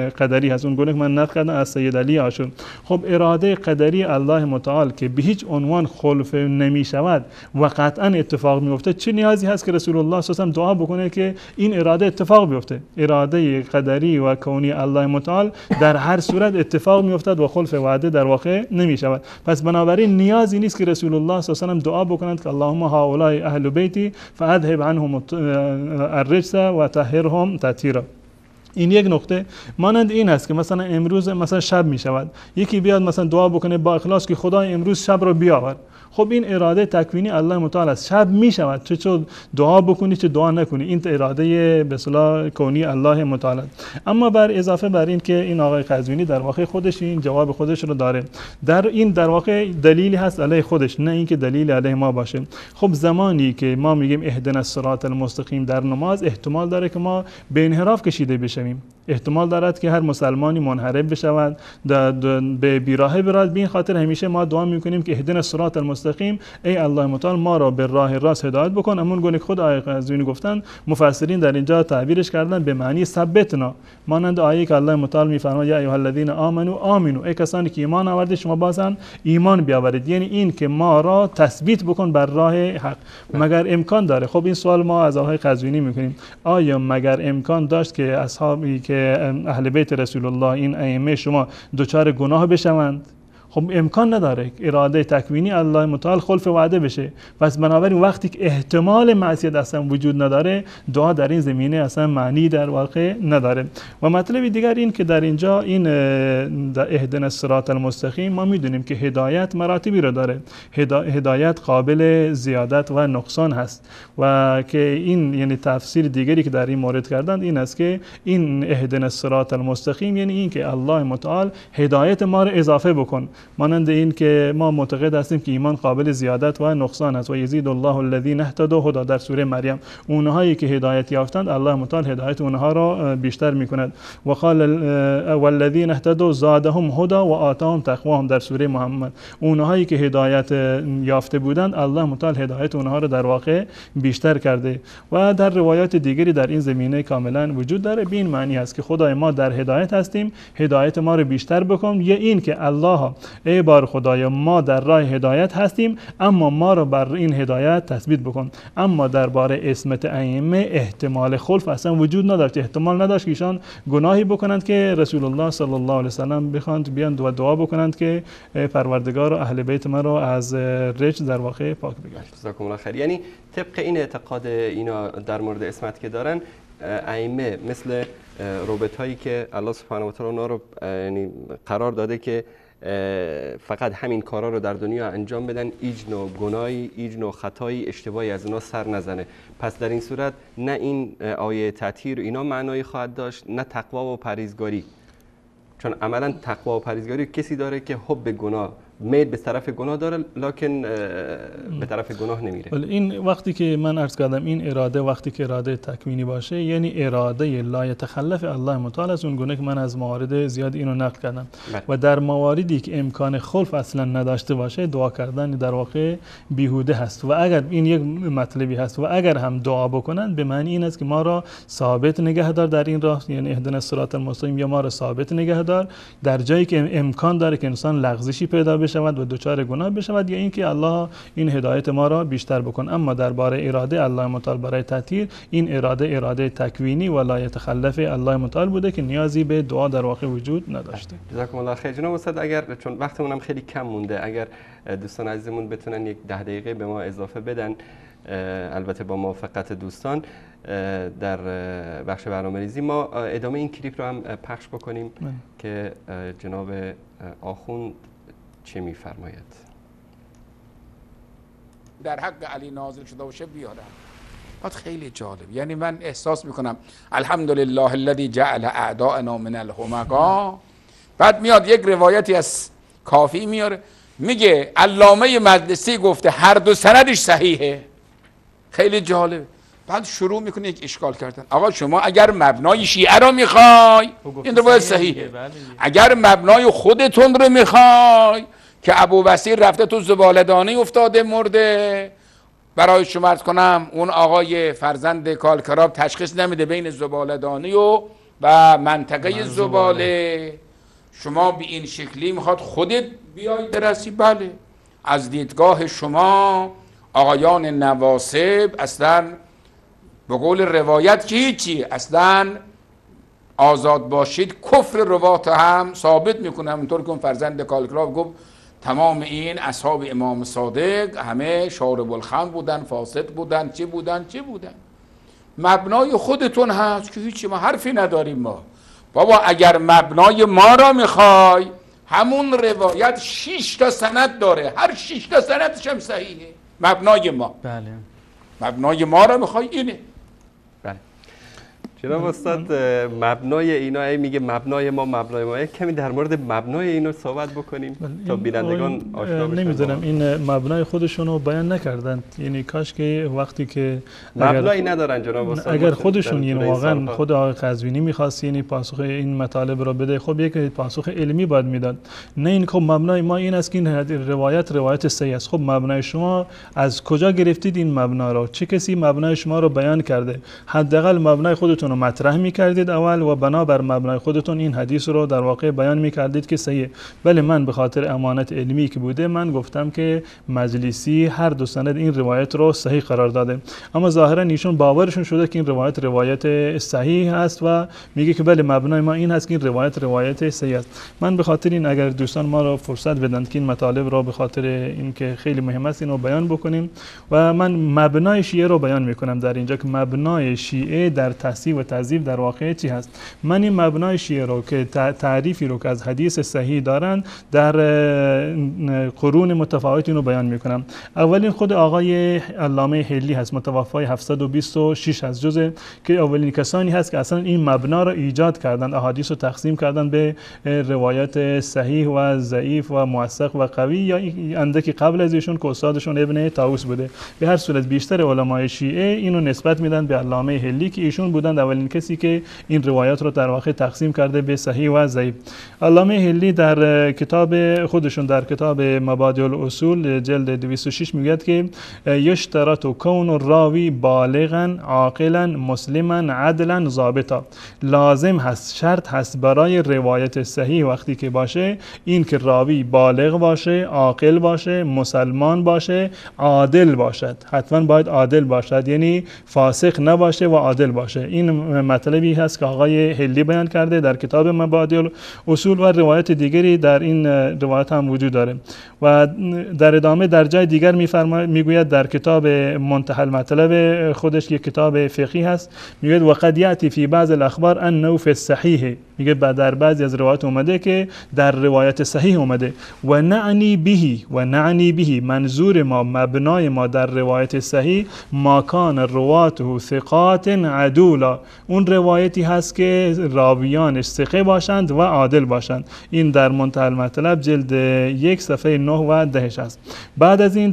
قدری هست. اون گونه که من نقل کردم از سید علی عاشور. خب اراده قدری الله متعال که به هیچ عنوان خلف نمی شود و قطعا اتفاق میفته، چه نیازی هست که رسول الله صلی الله علیه و آله دعا بکنه که این اراده اتفاق بیفته؟ اراده قدری و کونی الله متعال در هر صورت اتفاق میافتد و خلف وعده در واقع نمی شود. پس بنابراین نیازی نیست که رسول الله صلی الله علیه و آله دعا بکنند که اللهم هؤلاء اهل بیتی فاذهب عنهم الرجس و طهرهم تطهیرا. این یک نکته. مانند این است که مثلا امروز مثلا شب می شود، یکی بیاد مثلا دعا بکنه با اخلاص که خدا امروز شب رو بیاور. خب این اراده تکوینی الله متعال است، شب می شود، چه دعا بکنی چه دعا نکنی، این اراده به اصطلاح کونی الله متعال است. اما بر اضافه بر این که این آقای قزوینی در واقع خودش این جواب خودش رو داره، در واقع دلیلی هست علیه خودش، نه اینکه دلیل علیه ما باشه. خب زمانی که ما میگیم اهدنا الصراط المستقیم در نماز، احتمال داره که ما به انحراف کشیده بشویم، احتمال دارد که هر مسلمانی منحرف بشود، به بیراهه برود. به این خاطر همیشه ما دعا میکنیم که اهدنا الصراط المستقیم، ای الله متعال ما را به راه راست هدایت بکن. همون گونه که خود آیه قزوینی گفتن، مفسرین در اینجا تعبیرش کردن به معنی ثبتنا، مانند آیه که الله متعال میفرماید یا ایها الذین آمنوا، ای کسانی که ایمان آوردید شما بازن ایمان بیاورید، یعنی این که ما را تثبیت بکن بر راه حق. مگر امکان داره؟ خب این سوال ما از آقای قزوینی میکنیم، آیا مگر امکان داشت که اصحابی که اهل بیت رسول الله، این ائمه شما دچار گناه بشوند؟ خب امکان نداره اراده تکوینی الله متعال خلف وعده بشه. پس بنابراین وقتی که احتمال معصیت اصلا وجود نداره، دعا در این زمینه اصلا معنی در واقع نداره. و مطلب دیگر این که در اینجا این اهدنا الصراط المستقیم، ما میدونیم که هدایت مراتبی رو داره، هدایت قابل زیادت و نقصان هست و که این یعنی تفسیر دیگری که در این مورد کردند این است که این اهدنا الصراط المستقیم یعنی این که الله متعال هدایت ما رو اضافه بکن، مانند این که ما معتقد هستیم که ایمان قابل زیادت و نقصان است و یزید الله الذین اهتدوا هدی در سوره مریم، اونهایی که هدایت یافتند الله متعال هدایت اونها را بیشتر میکند. و قال والذین اهتدوا زادهم هدی و آتاهم تقواهم در سوره محمد، اونهایی که هدایت یافته بودند الله متعال هدایت اونها را در واقع بیشتر کرده. و در روایات دیگری در این زمینه کاملا وجود داره. به این معنی است که خدای ما در هدایت هستیم، هدایت ما رو بیشتر بکن، یا این که الله ای بار خدایا ما در راه هدایت هستیم اما ما رو بر این هدایت تثبیت بکن. اما درباره عصمت ائمه احتمال خلف اصلا وجود نداشت، احتمال نداشت که ایشان گناهی بکنند که رسول الله صلی الله علیه و سلم بخواند بیان و دعا بکنند که پروردگار و اهل بیت ما رو از رجس در واقع پاک بگردان. جزاکم الله خیر. یعنی طبق این اعتقاد اینا در مورد عصمت که دارن، ائمه مثل ربط هایی که الله سبحانه و تعالی اونا رو یعنی قرار داده که فقط همین کارا رو در دنیا انجام بدن، هیچ نوع گناهی، هیچ نوع خطایی، اشتباهی از اونا سر نزنه. پس در این صورت نه این آیه تطهیر اینا معنایی خواهد داشت، نه تقوا و پرهیزگاری، چون عملا تقوا و پرهیزگاری کسی داره که حب گناه، میل به طرف گناه داره لکن به طرف گناه نمیره. ولی این وقتی که من عرض کردم این اراده وقتی که اراده تکوینی باشه، یعنی اراده لا یتخلف الله متعال از اون گونه که من از موارد زیاد اینو نقل کردم. و در مواردی که امکان خلف اصلا نداشته باشه دعا کردن در واقع بیهوده هست. و اگر این یک مطلبی هست و اگر هم دعا بکنن به معنی این است که ما را ثابت نگه دار در این راه، یعنی اهدنا الصراط المستقیم، یا ما را ثابت نگه دار در جایی که امکان داره که انسان لغزشی پیدا بشود و دچار گناه بشود، یا اینکه الله این هدایت ما را بیشتر بکن. اما درباره اراده الله متعال برای تطهیر، این اراده تکوینی و لا یتخلف الله متعال بوده که نیازی به دعا در واقع وجود نداشته. جزاکم الله خیر. جناب استاد، اگر چون وقتمون هم خیلی کم مونده، اگر دوستان عزیزمون بتونن یک 10 دقیقه به ما اضافه بدن البته با موافقت دوستان در بخش برنامه‌ریزی ما ادامه این کلیپ رو هم پخش بکنیم که جناب آخوند چه می‌فرماید. در حق علی نازل شده باشه بیارم. بعد خیلی جالب، یعنی من احساس میکنم الحمدلله الذی جعل اعداءنا من الحمقا. بعد میاد یک روایتی از کافی میاره، میگه علامه مجلسی گفته هر دو سندش صحیحه. خیلی جالب. بعد شروع میکنه یک اشکال کردن. آقا شما اگر مبنای شیعه رو میخوای این روایت صحیحه، اگر مبنای خودتون رو میخوای که ابوبصیر رفته تو زباله‌دانی افتاده مرده، برای شما عرض کنم اون آقای فرزند کالکراب تشخیص نمیده بین زباله‌دانی و منطقه زباله، شما به این شکلی میخواد خودت بیای برسی. بله، از دیدگاه شما آقایان نواصب اصلا به قول روایت که هیچی، اصلا آزاد باشید کفر روات هم ثابت میکنه. همونطور که اون فرزند کالکراب گفت تمام این اصحاب امام صادق همه شارب الخمر بودن، فاسد بودن، چه بودن. مبنای خودتون هست که هیچی، ما حرفی نداریم. ما بابا اگر مبنای ما را میخوای، همون روایت 6 تا سند داره، هر 6 تا سندش هم صحیحه. مبنای ما، بله، مبنای ما را میخوای اینه. بله جناب استاد، مبنای اینا میگه مبنای ما کمی در مورد مبنای اینو صحبت بکنیم تا بینندگان آشنا بشن. نمیدونم این مبنای خودشون رو بیان نکردن، یعنی کاش که وقتی که مبنایی ندارن جناب استاد، اگر خودشون یعنی واقعا خود آقای قزوینی می‌خواست یعنی پاسخ این مطالب رو بده، خب یک پاسخ علمی باید میداد، نه این خب مبنای ما این است که این روایت صحیح است. خب مبنای شما از کجا گرفتید این مبنا رو؟ چه کسی مبنای شما رو بیان کرده؟ حداقل مبنای خودتون رو مطرح می‌کردید اول و بنابر مبنای خودتون این حدیث رو در واقع بیان می‌کردید که صحیح. ولی من به خاطر امانت علمی که بوده من گفتم که مجلسی هر دو سند این روایت رو صحیح قرار داده، اما ظاهرا ایشون باورشون شده که این روایت صحیح است و میگه که بله مبنای ما این هست که این روایت صحیح است. من به خاطر این اگر دوستان ما رو فرصت بدن که این مطالب رو به خاطر اینکه خیلی مهم است اینو بیان بکنیم و من مبنای شیعه رو بیان میکنم در اینجا که مبنای شیعه در تصحیح و تضعیف در واقع چی هست. من این مبنای شیعه رو که تعریفی رو که از حدیث صحیح دارن در قرون متفاوت اینو بیان میکنم. اولین خود آقای علامه حلی هست، متوفای 726 از جزء که اولین کسانی هست که اصلا این مبنا رو ایجاد کردن، احادیث رو تقسیم کردن به روایت صحیح و ضعیف و موثق و قوی، یا اندکی قبل از ایشون که استادشون ابن طاووس بوده. به هر صورت بیشتر علمای شیعه اینو نسبت میدن به علامه حلی که ایشون بودند اولین کسی که این روایات رو در واقع تقسیم کرده به صحیح و ضعیف. علامه حلی در کتاب خودشون در کتاب مبادئ الاصول جلد 206 میگوید که یشترط کون الراوی بالغا عاقلا مسلما عدلا ضابطا، لازم هست، شرط هست برای روایت صحیح وقتی که باشه این که راوی بالغ باشه، عاقل باشه، مسلمان باشه، عادل باشد. حتما باید عادل باشد، یعنی فاسق نباشه و عادل باشه. این مطلبی هست که آقای حلی بیان کرده در کتاب مبادئ الاصول و روایت دیگری در این روایت هم وجود داره. و در ادامه در جای دیگر میگوید در کتاب منتهى المطلب خودش یک کتاب فقهی هست، میگوید وقد یاتی فی بعض الاخبار انه فی الصحیح، میگه در بعضی از روایات اومده که در روایت صحیح اومده. و نعنی به منظور ما مبنای ما در روایت صحیح ما کان رواته ثقات عدولا، اون روایتی هست که راویانش ثقه باشند و عادل باشند. این در منتهى المطلب جلد 1 صفحه 9 و 10 است. بعد از این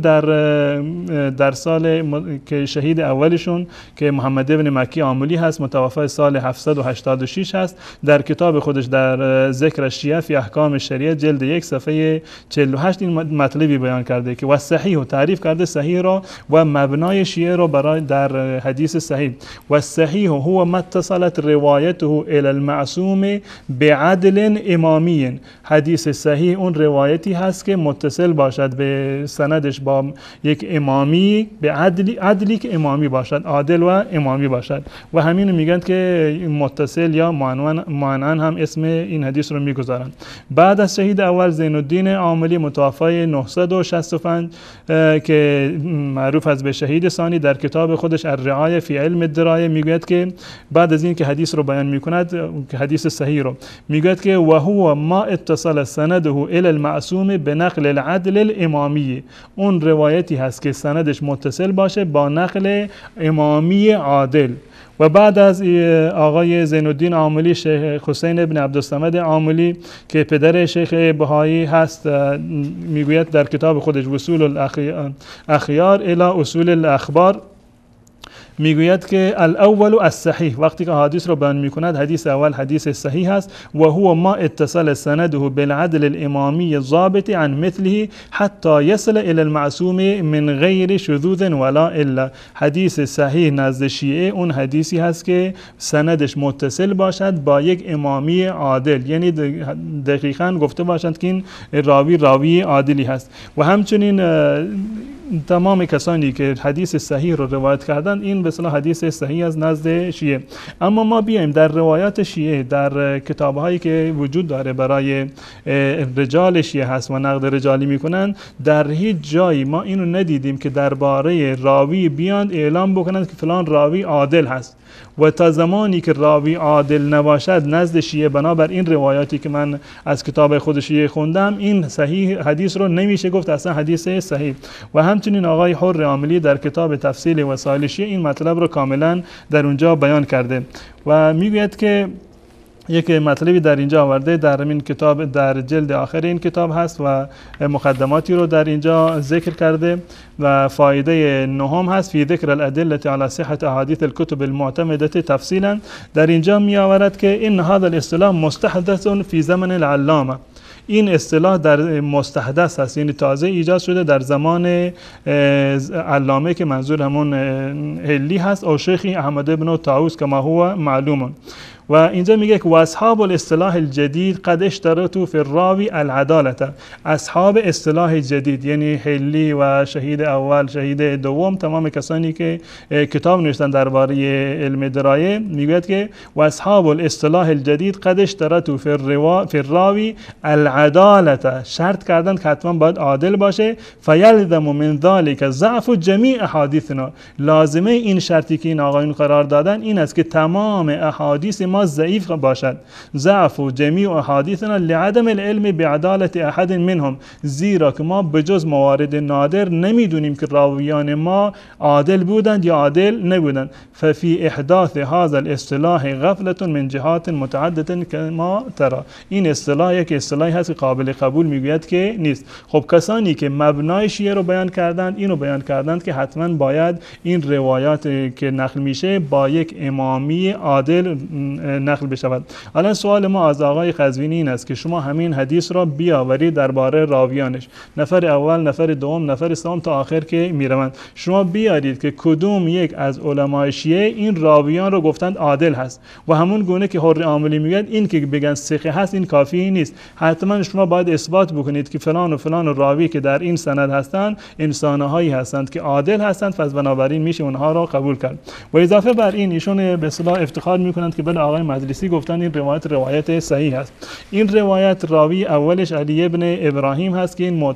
در سال که شهید اولشون که محمد ابن مکی عاملی هست، متوفی سال 786 هست، در کتاب خودش در ذکر شیعه فی احکام شریعه جلد 1 صفحه 48 این مطلبی بیان کرده که و صحیح تعریف کرده صحیح را و مبنای شیعه را برای در حدیث صحیح. و صحیح هو ما اتصلت روایته الى المعصوم بعدل امامی، حدیث صحیح اون روایتی هست که متصل باشد به سندش با یک امامی، به عدلی که امامی باشد، عادل و امامی باشد. و همین میگن که متصل یا منعا هم اسم این حدیث رو میگذارند. بعد از شهید اول زین الدین عاملی متوفای 965 که معروف است به شهید ثانی، در کتاب خودش الرعایه فی علم الدرایه میگوید که بعد از این که حدیث رو بیان میکند، که حدیث صحیح رو میگوید که و هو ما اتصل سنده الی المعصوم به نقل العدل الامامی، اون روایتی هست که سندش متصل باشه با نقل امامی عادل. و بعد از آقای زین الدین عاملی شیخ حسین ابن عبدالصمد عاملی که پدر شیخ بهایی هست میگوید در کتاب خودش وصول الاخیار الی اصول الاخبار، میگوید که الاول الصحیح، وقتی که حدیث رو بیان میکند حدیث اول حدیث صحیح است و هو ما اتصل سنده بالعدل الامامی الضابط عن مثله حتی یصل الى المعصوم من غیر شذوذ ولا الا. حدیث صحیح نزد شیعه اون حدیثی هست که سندش متصل باشد با یک امامی عادل، یعنی دقیقاً گفته باشند که این راوی عادلی هست. و همچنین تمام کسانی که حدیث صحیح رو روایت کردند این به اصطلاح حدیث صحیح از نزد شیعه. اما ما بیایم در روایات شیعه، در کتاب‌هایی که وجود داره برای رجال شیعه هست و نقد رجالی میکنن، در هیچ جایی ما اینو ندیدیم که درباره راوی بیان اعلام بکنند که فلان راوی عادل هست. و تا زمانی که راوی عادل نباشد نزد شیعه، بنابر این روایاتی که من از کتاب خود شیعه خوندم، این صحیح حدیث رو نمیشه گفت اصلا حدیث صحیح. و همچنین آقای حر عاملی در کتاب تفصیل وسائل شیعه این مطلب رو کاملا در اونجا بیان کرده و میگوید که یک مطلبی در اینجا آورده، در این کتاب در جلد آخر این کتاب هست و مقدماتی رو در اینجا ذکر کرده و فایده نهم هست فی ذکر الادله علی صحه احادیث الكتب المعتمده تفصیلا. در اینجا می آورد که این هذا الاصطلاح مستحدث فی زمن العلامه، این اصطلاح در مستحدث هست، یعنی تازه ایجاد شده در زمان علامه که منظور همون هلی هست، او شیخ احمد ابن طاووس کما هو معلوم. و اینجا میگه که اصحاب الاصطلاح الجدید قد اشترطوا فی الراوی العدالة، اصحاب اصطلاح جدید یعنی هلی و شهید اول، شهید دوم، تمام کسانی که کتاب نوشتن درباره علم درایه، میگوید که اصحاب الاصطلاح الجدید قد اشترطوا فی الراوی العدالة، شرط کردن که حتما باید عادل باشه. فیلزم من ذلك ضعف جمیع احادیثنا، لازمه این شرطی که این آقایون قرار دادن این است که تمام احادیث ما ضعیف باشد. ضعف جمیع احادیثنا لعدم العلم بعدالت احد منهم، زیرا که ما بجز موارد نادر نمیدونیم که راویان ما عادل بودند یا عادل نبودند. ففي احداث هذا الاصطلاح غفلة من جهات متعدده كما ترى، این اصطلاح یک اصطلاحی هست که قابل قبول میگوید که نیست. خب کسانی که مبنای شیعه رو بیان کردند اینو بیان کردند که حتما باید این روایات که نقل میشه با یک امامی عادل نقل بشود. الان سوال ما از آقای قزوینی این است که شما همین حدیث را بیاورید درباره راویانش، نفر اول، نفر دوم، نفر سوم تا آخر که میروند، شما بیارید که کدوم یک از علمای شیعه این راویان رو گفتند عادل هست. و همون گونه که حر عاملی میگن این که بگن ثقه هست این کافی نیست، حتما شما باید اثبات بکنید که فلان و فلان راوی که در این سند هستند انسان‌هایی هستند که عادل هستند، پس بنابراین میشه اونها را قبول کرد. و اضافه بر این ایشون به اصطلاح افتخار میکنند که بله آقای مجلسی گفتن این روایت صحیح است. این روایت راوی اولش علی ابن ابراهیم هست که این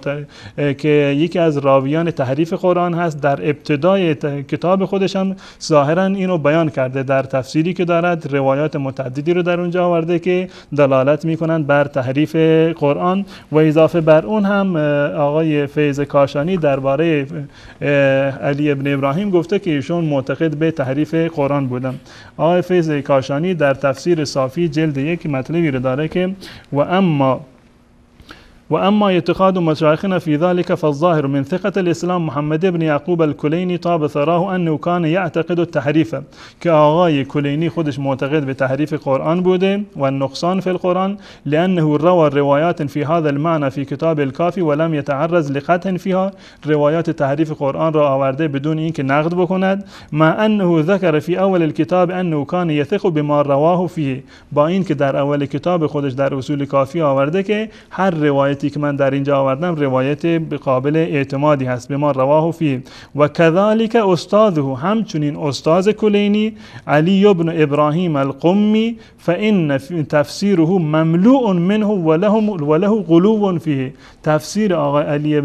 که یکی از راویان تحریف قرآن هست. در ابتدای کتاب خودش هم ظاهرا اینو بیان کرده، در تفسیری که دارد روایات متعددی رو در اونجا آورده که دلالت میکنند بر تحریف قرآن. و اضافه بر اون هم آقای فیض کاشانی درباره علی ابن ابراهیم گفته که ایشون معتقد به تحریف قرآن بودن. آقای فیض کاشانی در تفسیر صافی جلد 1 مطلبی رو داره که و اما اعتقاد مشایخنا في ذلك فالظاهر من ثقة الاسلام محمد بن يعقوب الكليني طاب ثراه انه كان يعتقد التحريف، که آقای کلینی خودش معتقد به تحریف قرآن بوده و نقصان في القرآن، لانه روى روايات في هذا المعنى في كتاب الكافي ولم يتعرض لقدح فيها، روایات تحریف قرآن را آورده بدون اینکه نقد بکند. مع انه ذكر في اول الكتاب انه كان يثق بما رواه فيه، با اینکه در اول کتاب خودش در اصول کافی آورده که هر روایت روایتی که من در اینجا آوردم روایت قابل اعتمادی هست. به ما رواه فیه و کذالک استاذه، همچنین استاد کلینی علی ابن ابراهیم القمی، فإن تفسیره مملوء منه وله غلو فیه. تفسیر آقای علی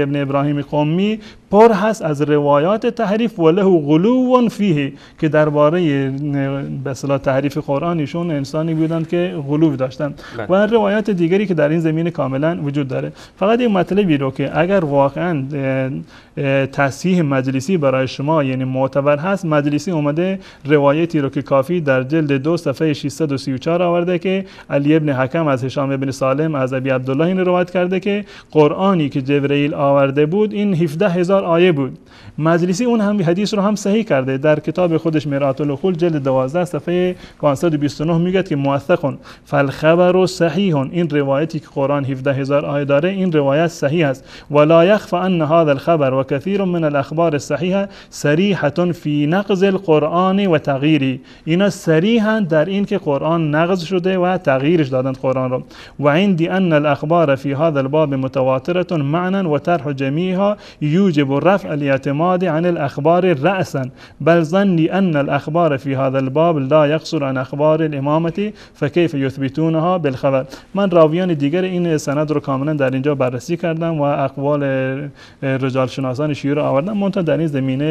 ابن ابراهیم قمی پر هست از روایات تحریف وله غلو فیه، که درباره به اصطلاح تحریف قرآن ایشون انسانی بودند که غلو داشتن و روایات دیگری که در این زمینه کاملا وجود داره. فقط یک مطلبی رو که اگر واقعا تصحیح مجلسی برای شما یعنی معتبر هست، مجلسی اومده روایتی رو که کافی در جلد 2 صفحه 634 آورده که علی ابن حکم از هشام ابن سالم از ابی عبدالله این روایت کرده که قرآنی که جبرئیل آورده بود این 17000 آیه بود. مجلسی اون هم حدیث رو هم صحیح کرده در کتاب خودش مرآت العقول جلد 12 صفحه 529 میگه که موثق فالخبر صحیح، این روایتی که قرآن 17000 آیه داره این روایت صحیح است. ولا يخفى ان هذا الخبر وكثير من الاخبار الصحيحه صریحه فی نقض القرآن و تغییری، اینا صریحا در این که قرآن نقض شده و تغییرش دادند قرآن رو. و عندي ان الاخبار في هذا الباب متواتره معنا وطرح جميعها يوجب رفع الاعتماد عن الاخبار رأسا، بل ظني ان الاخبار في هذا الباب لا يقصر عن اخبار الامامه فكيف يثبتونها بالخبر. من راویان دیگر این سند رو کاملا در اینجا بررسی کردم و اقوال رجال شناسان شیعه رو آوردم، منتها در این زمینه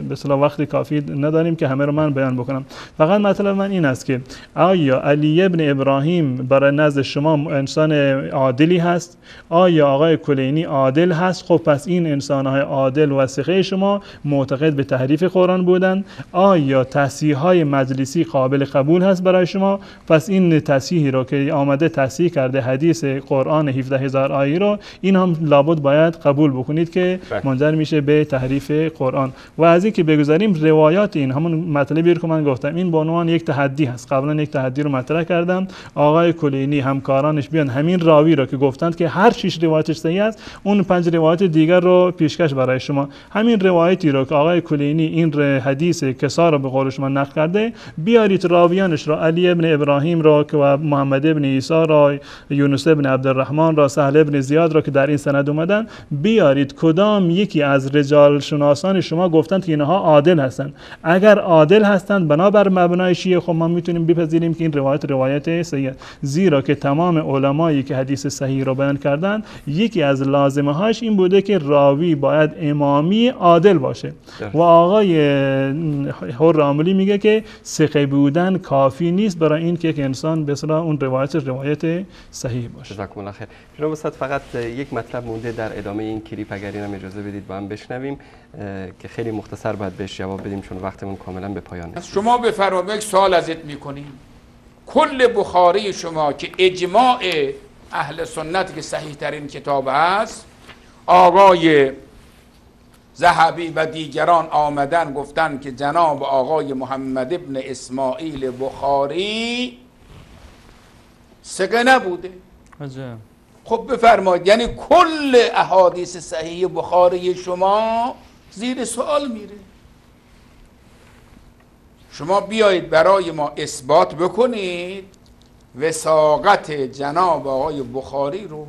به اصطلاح وقت کافی نداریم که همه رو من بیان بکنم. فقط مطلب من این است که آیا علی ابن ابراهیم برای نزد شما انسان عادلی هست؟ آیا آقای کلینی عادل هست؟ خب پس این انسان‌های عادل و ثقه شما معتقد به تحریف قرآن بودند. آیا تصحیح‌های مجلسی قابل قبول هست برای شما؟ پس این تصحیحی رو که آمده تصحیح کرده حدیث قرآن 17000 آیه رو این هم لابد باید قبول بکنید که منجر میشه به تحریف قرآن. و از این که بگذاریم روایات این همون مطلبی که من گفتم این به عنوان یک تحدی هست. قبلا یک تحدی رو مطرح کردم، آقای کلینی همکارانش بیان همین راوی رو که گفتند که هر 6 روایتش صحیح است اون 5 روایت دیگر رو پیشکش برای شما، همین روایتی رو که آقای کلینی این حدیث کسا رو به قول شما نقل کرده بیارید راویانش رو، علی ابن ابراهیم رو که و محمد ابن عیسی را، یونس ابن عبدالرحمن را، سهل ابن زیاد را که در این سند اومدن بیارید کدام یکی از رجال شناسان شما گفتند که اینها عادل هستند. اگر عادل هستند بنابر مبنای شیعه خب ما میتونیم بپذیریم که این روایت صحیح است، زیرا که تمام علمایی که حدیث صحیح را بیان کردن یکی از لازمه هاش این بوده که راوی باید امامی عادل باشه و آقای حر عاملی میگه که ثقه بودن کافی نیست برای این که یک انسان به اصطلاح اون روایت صحیح باشه. جزاکم الله خیر. جناب استاد فقط یک مطلب مونده در ادامه این کلیپ، اگر اینم اجازه بدید با هم بشنویم که خیلی مختصر باید بهش جواب بدیم چون وقتمون کاملا به پایان رسید. شما بفرمایید سوال ازت میکنیم، کل بخاری شما که اجماع اهل سنت که صحیح ترین کتاب است، آقای ذهبی و دیگران آمدن گفتن که جناب آقای محمد ابن اسماعیل بخاری ثقه نبوده. عجب. خب بفرمایید یعنی کل احادیث صحیح بخاری شما زیر سوال میره. شما بیایید برای ما اثبات بکنید وثاقت جناب آقای بخاری رو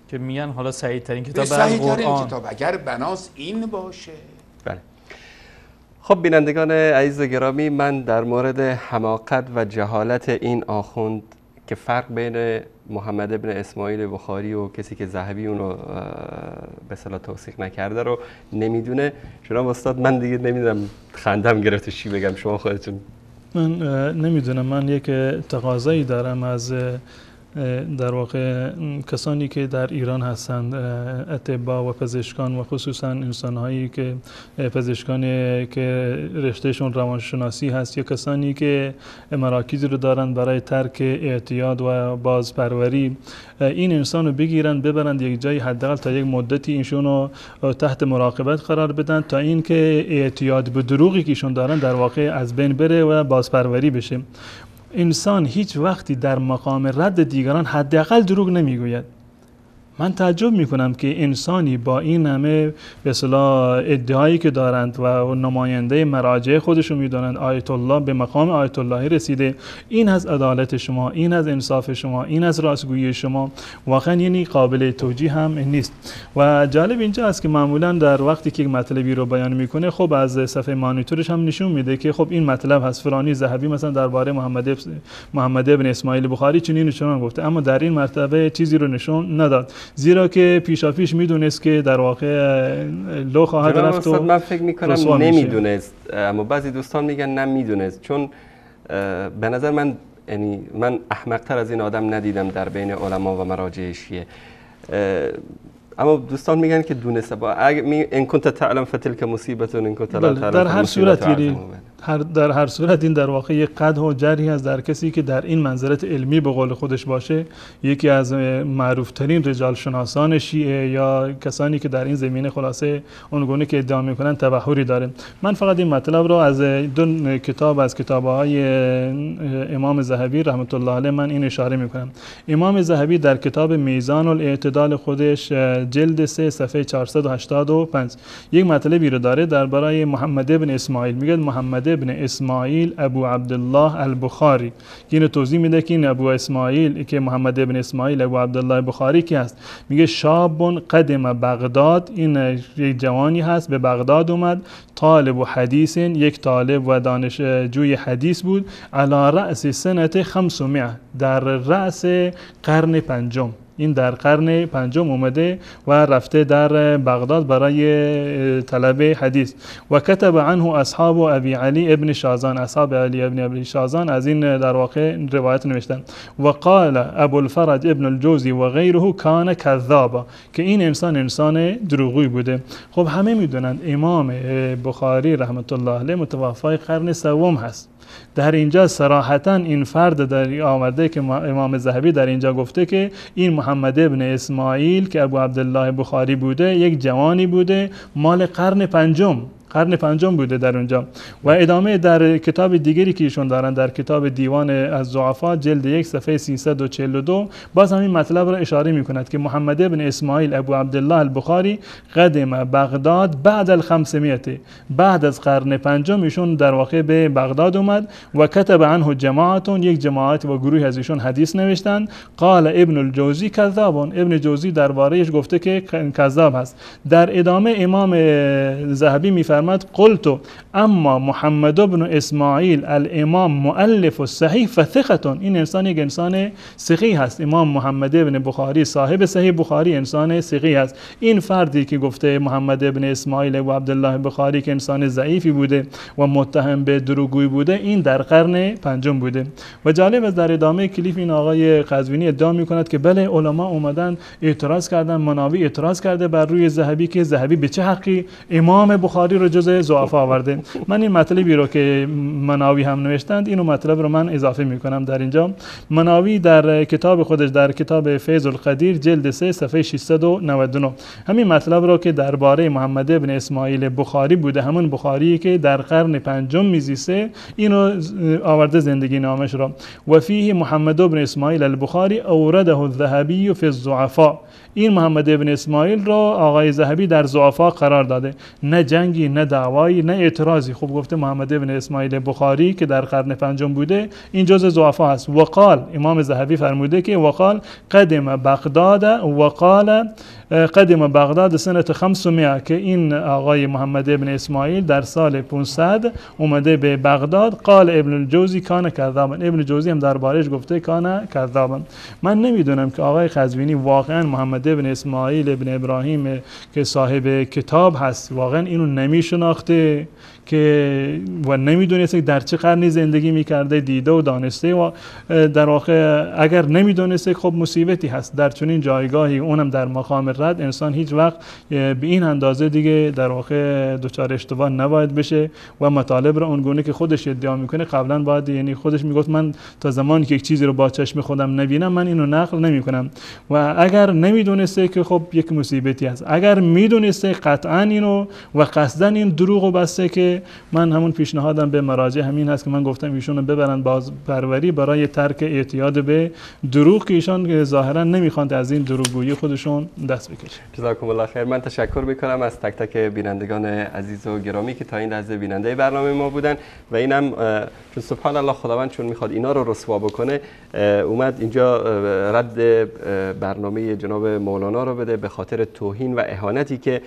که میگن حالا صحیح ترین کتاب صحیح ترین قرآن. کتاب اگر بناس این باشه. بله. خب بینندگان عزیز و گرامی، من در مورد حماقت و جهالت این آخوند که فرق بین محمد ابن اسماعیل بخاری و کسی که ذهبی اون رو به اصطلاح توثیق نکرده رو نمیدونه، جناب استاد من دیگه نمیدونم خندم گرفته چی بگم، شما خودتون. من نمیدونم، من یک تقاضایی دارم از در واقع کسانی که در ایران هستند، اطباء و پزشکان و خصوصا انسان‌هایی که پزشکانی که رشتهشون روانشناسی هست یا کسانی که مراکزی رو دارن برای ترک اعتیاد و بازپروری، این انسان رو بگیرن ببرند یک جایی، حداقل تا یک مدتی ایشون رو تحت مراقبت قرار بدن تا اینکه اعتیاد به دروغی که ایشون دارن در واقع از بین بره و بازپروری بشه. انسان هیچ وقتی در مقام رد دیگران حداقل دروغ نمیگوید. من تعجب میکنم که انسانی با این همه به اصطلاح ادعایی که دارند و نماینده مراجع خودشون میدونند آیت الله به مقام آیت اللهی رسیده، این از عدالت شما، این از انصاف شما، این از راستگویی شما واقعا یعنی قابل توجیه هم نیست. و جالب اینجا است که معمولا در وقتی که مطلبی رو بیان میکنه خب از صفحه مانیتورش هم نشون میده که خب این مطلب هست، فلانی ذهبی مثلا درباره محمد ابن اسماعیل بخاری چنین چنان گفته، اما در این مرتبه چیزی رو نشون نداد، زیرا که پیشاپیش میدونست که در واقع لو خواهد رفت. و من فکر میکنم نمیدونست، اما بعضی دوستان میگن نمیدونست، چون به نظر من یعنی من احمق‌تر از این آدم ندیدم در بین علما و مراجع شیعه. اما دوستان میگن که دونسته، با ان کنت تعلم فتلک مصیبت ان کنت لا تعلم. در هر صورت در هر صورت این در واقع یک قدح و جرحی از در کسی که در این منزلت علمی به قول خودش باشه، یکی از معروفترین رجال شناسان شیعه یا کسانی که در این زمینه خلاصه اونگونه که ادعا میکنن تبحری داره. من فقط این مطلب رو از دو کتاب از کتاب‌های امام ذهبی رحمت الله علیه من این اشاره میکنم. امام ذهبی در کتاب میزان الاعتدال خودش جلد 3 صفحه 485 یک مطلبی رو داره درباره محمد ابن اسماعیل. میگه محمد ابن اسماعیل ابو عبدالله البخاری، که اینو توضیح میده که این ابو اسماعیل که محمد ابن اسماعیل ابو عبدالله البخاری کی هست. میگه شاب قدم بغداد، این یک جوانی هست به بغداد اومد، طالب و حدیث، یک طالب و دانشجوی حدیث بود، علی رأس سنه 500 در رأس قرن پنجم. این در قرن پنجم اومده و رفته در بغداد برای طلب حدیث. و کتب عنه اصحاب ابی علی ابن شازان، اصحاب علی ابن شازان از این در واقع روایت نوشتن. و قال ابو الفرج ابن الجوزی و غیره کان کذابا، که این انسان دروغگوی بوده. خب همه میدونند امام بخاری رحمت الله علیه متوفای قرن سوم هست. در اینجا صراحتا این فرد در آورده که امام ذهبی در اینجا گفته که این محمد ابن اسماعیل که ابو عبدالله بخاری بوده یک جوانی بوده مال قرن پنجم بوده در اونجا. و ادامه در کتاب دیگری که ایشون دارن، در کتاب دیوان از ضعفا جلد 1 صفحه 342 باز همین مطلب را اشاره میکند که محمد ابن اسماعیل ابو عبدالله البخاری قدم بغداد بعد ال500، بعد از قرن پنجم ایشون در واقع به بغداد اومد. و کتب عنه جماعتون، یک جماعت و گروه از ایشون حدیث نوشتن. قال ابن الجوزی کذابون، ابن جوزی دربارهش گفته که کذاب هست. در ادامه امام ذهبی میفرماید قلت اما محمد ابن اسماعیل الامام مؤلف الصحیح فثقه، این انسان یک انسان ثقی هست. امام محمد ابن بخاری صاحب صحیح بخاری انسان ثقی هست. این فردی که گفته محمد ابن اسماعیل و عبدالله بخاری که انسان ضعیفی بوده و متهم به دروغگویی بوده، این در قرن پنجم بوده. و جالب است در ادامه کلیپ این آقای قزوینی ادعا میکند که بله علما اومدن اعتراض کردن، مناوی اعتراض کرده بر روی ذهبی که ذهبی به چه حقی امام بخاری رو جز ضعفا آورده. من این مطلبی رو که مناوی هم نوشتند اینو مطلب رو من اضافه میکنم در اینجا. مناوی در کتاب خودش در کتاب فیض القدیر جلد 3 صفحه 699 همین مطلب رو که درباره محمد ابن اسماعیل بخاری بوده، همون بخاری که در قرن پنجم میزیسته، اینو آورده زندگی نامش را. و فیه محمد ابن اسماعیل البخاری اورده الذهبی فی الضعفاء، این محمد ابن اسماعیل را آقای ذهبی در ضعفا قرار داده، نه جنگی نه دعوایی نه اعتراضی. خب گفته محمد ابن اسماعیل بخاری که در قرن پنجم بوده این جزء ضعفا هست. وقال امام ذهبی فرموده که وقال قدم بغداد، وقال قدم بغداد سنه 500، که این آقای محمد ابن اسماعیل در سال 500 اومده به بغداد. قال ابن الجوزی کان کذابا، ابن جوزی هم دربارش گفته کان کذابا. من نمیدونم که آقای قزوینی واقعا محمد ابن اسماعیل ابن ابراهیم که صاحب کتاب هست واقعا اینو نمیشناخته که و نمیدونسته در چه قرنی زندگی میکرده، دیده و دانسته. و در واقع اگر نمیدونسته خب مصیبتی هست در چنین جایگاهی، اونم در مقام رد. انسان هیچ وقت به این اندازه دیگه در واقع دچار اشتباه نباید بشه و مطالب رو اونگونه که خودش ادعا میکنه قبلا باید، یعنی خودش میگفت من تا زمانی که یک چیزی رو با چشم خودم نبینم من اینو نقل نمیکنم. و اگر نمیدونسته میدونسته که خب یک مصیبتی است. اگر میدونسته قطعا اینو و قصداً این دروغو بسته که من همون پیشنهادم به مراجع همین هست که من گفتم ایشونو ببرن بازپروری برای ترک اعتیاد به دروغ که ایشان ظاهرا نمیخوان از این دروغگویی خودشون دست بکشن. جزاکم الله خیر. من تشکر میکنم از تک تک بینندگان عزیز و گرامی که تا این لحظه بیننده برنامه ما بودن و اینم چون سبحان الله خداوند چون میخواد اینا رو رسوا بکنه اومد اینجا رد برنامه جناب مولانا رو بده به خاطر توهین و اهانتی که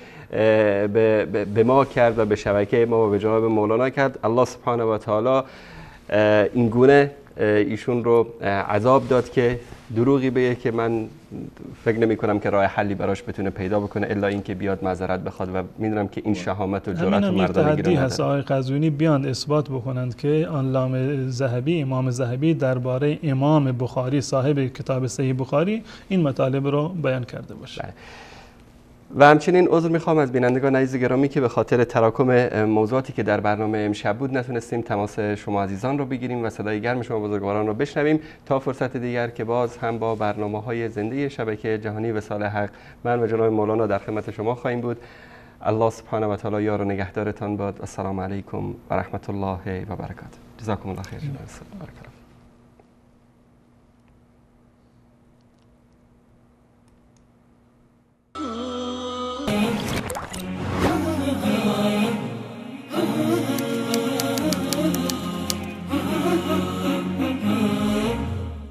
به ما کرد و به شبکه ما و به جناب مولانا کرد. الله سبحانه و تعالی این گونه ایشون رو عذاب داد که دروغی بگه که من فکر نمی کنم که راه حلی براش بتونه پیدا بکنه الا اینکه بیاد معذرت بخواد و میدونم که این شهامت و جرأت و مردانگی رو هست. آقای قزوینی بیان اثبات بکنند که علامه ذهبی امام ذهبی درباره امام بخاری صاحب کتاب صحیح بخاری این مطالب رو بیان کرده باشه. و همچنین عذر میخوام از بینندگان عزیز گرامی که به خاطر تراکم موضوعاتی که در برنامه امشب بود نتونستیم تماس شما عزیزان رو بگیریم و صدای گرم شما بزرگواران رو بشنویم. تا فرصت دیگر که باز هم با برنامه‌های زنده شبکه جهانی وصال حق من و جناب مولانا در خدمت شما خواهیم بود. الله سبحانه و تعالی یار و نگهدارتان باد. السلام علیکم و رحمت الله و برکاته. جزاکم الله خیر.